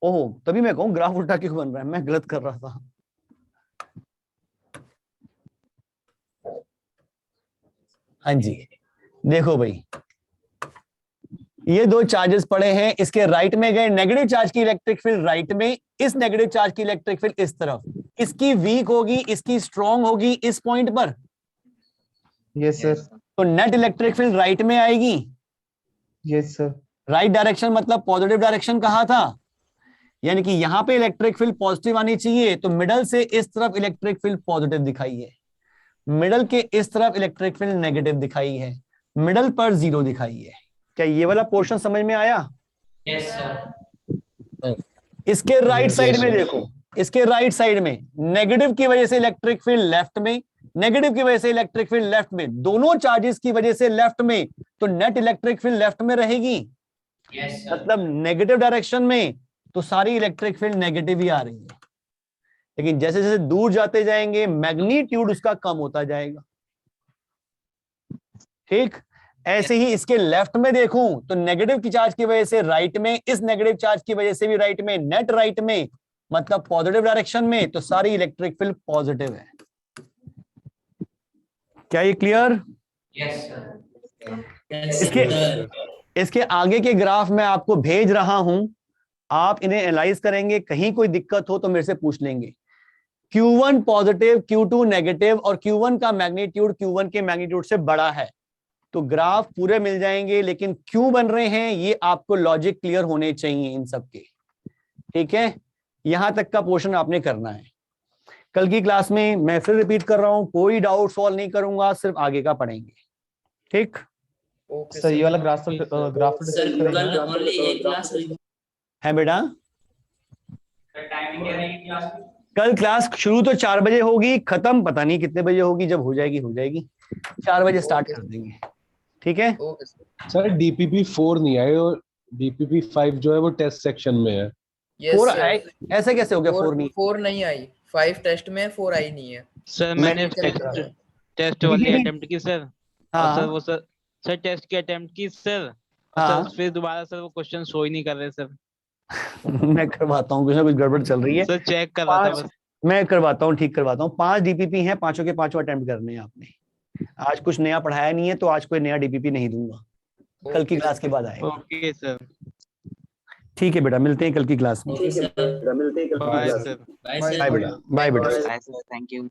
ओहो, तभी मैं कहूँ ग्राफ उल्टा क्यों बन रहा है, मैं गलत कर रहा था। हाँ जी, देखो भाई, ये दो चार्जेस पड़े हैं, इसके राइट में गए, नेगेटिव चार्ज की इलेक्ट्रिक फील्ड राइट में, इस नेगेटिव चार्ज की इलेक्ट्रिक फील्ड इस तरफ, इसकी वीक होगी, इसकी स्ट्रांग होगी इस पॉइंट पर। Yes sir. तो नेट इलेक्ट्रिक फील्ड राइट में आएगी। Yes sir. राइट डायरेक्शन मतलब पॉजिटिव डायरेक्शन कहा था, यानी कि यहां पे इलेक्ट्रिक फील्ड पॉजिटिव आनी चाहिए, तो मिडल से इस तरफ इलेक्ट्रिक फील्ड पॉजिटिव दिखाई है, मिडल के इस तरफ इलेक्ट्रिक फील्ड नेगेटिव दिखाई है, मिडल पर 0 दिखाई है। क्या ये वाला पोर्शन समझ में आया? Yes sir. इसके राइट साइड में देखो, इसके राइट साइड में नेगेटिव की वजह से इलेक्ट्रिक फील्ड लेफ्ट में, नेगेटिव की वजह से इलेक्ट्रिक फील्ड लेफ्ट में, दोनों चार्जेस की वजह से लेफ्ट में, तो नेट इलेक्ट्रिक फील्ड लेफ्ट में रहेगी। Yes sir. मतलब नेगेटिव डायरेक्शन में तो सारी इलेक्ट्रिक फील्ड नेगेटिव ही आ रही है, लेकिन जैसे जैसे दूर जाते जाएंगे मैग्नीट्यूड उसका कम होता जाएगा, ठीक। ऐसे ही इसके लेफ्ट में देखूं तो नेगेटिव की चार्ज की वजह से राइट में, इस नेगेटिव चार्ज की वजह से भी राइट में, नेट राइट में, मतलब पॉजिटिव डायरेक्शन में, तो सारी इलेक्ट्रिक फील्ड पॉजिटिव है। क्या ये क्लियर? Yes sir. इसके आगे के ग्राफ में आपको भेज रहा हूं, आप इन्हें एनालाइज करेंगे, कहीं कोई दिक्कत हो तो मेरे से पूछ लेंगे। Q1 पॉजिटिव, Q2 नेगेटिव, और Q1 का मैग्नीट्यूड Q1 के मैग्नीट्यूड से बड़ा है, तो ग्राफ पूरे मिल जाएंगे, लेकिन क्यों बन रहे हैं ये आपको लॉजिक क्लियर होने चाहिए इन सब के, ठीक है। यहां तक का पोर्शन आपने करना है। कल की क्लास में मैं फिर रिपीट कर रहा हूं, कोई डाउट सॉल्व नहीं करूंगा, सिर्फ आगे का पढ़ेंगे, ठीक। सर ये वाला ग्राफ सर कल ओनली एक क्लास हुई है बेटा। कल क्लास शुरू तो 4 बजे होगी, खत्म पता नहीं कितने बजे होगी, जब हो जाएगी हो जाएगी। 4 बजे स्टार्ट कर देंगे, ठीक है। सर DPP 4 नहीं आए और DPP 5 जो है वो टेस्ट सेक्शन में है। 4 आए, ऐसे कैसे हो गया? 4 नहीं, 4 नहीं आई, 5 टेस्ट में 4 आई नहीं है सर। मैंने टेस्ट वाली अटेम्प्ट की सर। हाँ सर वो सर टेस्ट की अटेम्प्ट की सर। हाँ। सर फिर दोबारा सर वो क्वेश्चन शो ही नहीं कर रहे सर। मैं करवाता हूँ, कुछ ना कुछ गड़बड़ चल रही है सर, चेक कर रहा था बस। मैं करवाता हूँ, ठीक करवाता हूँ। 5 DPP हैं, पांचों के पांचों अटेम्प्ट करने हैं आपने। आज कुछ नया पढ़ाया नहीं है, तो आज कोई नया DPP नहीं दूंगा, कल की क्लास के बाद आएगा। ओके सर, ठीक है बेटा, मिलते हैं कल की क्लास में। Bye sir. बाय बेटा, बाय बेटा। Thank you.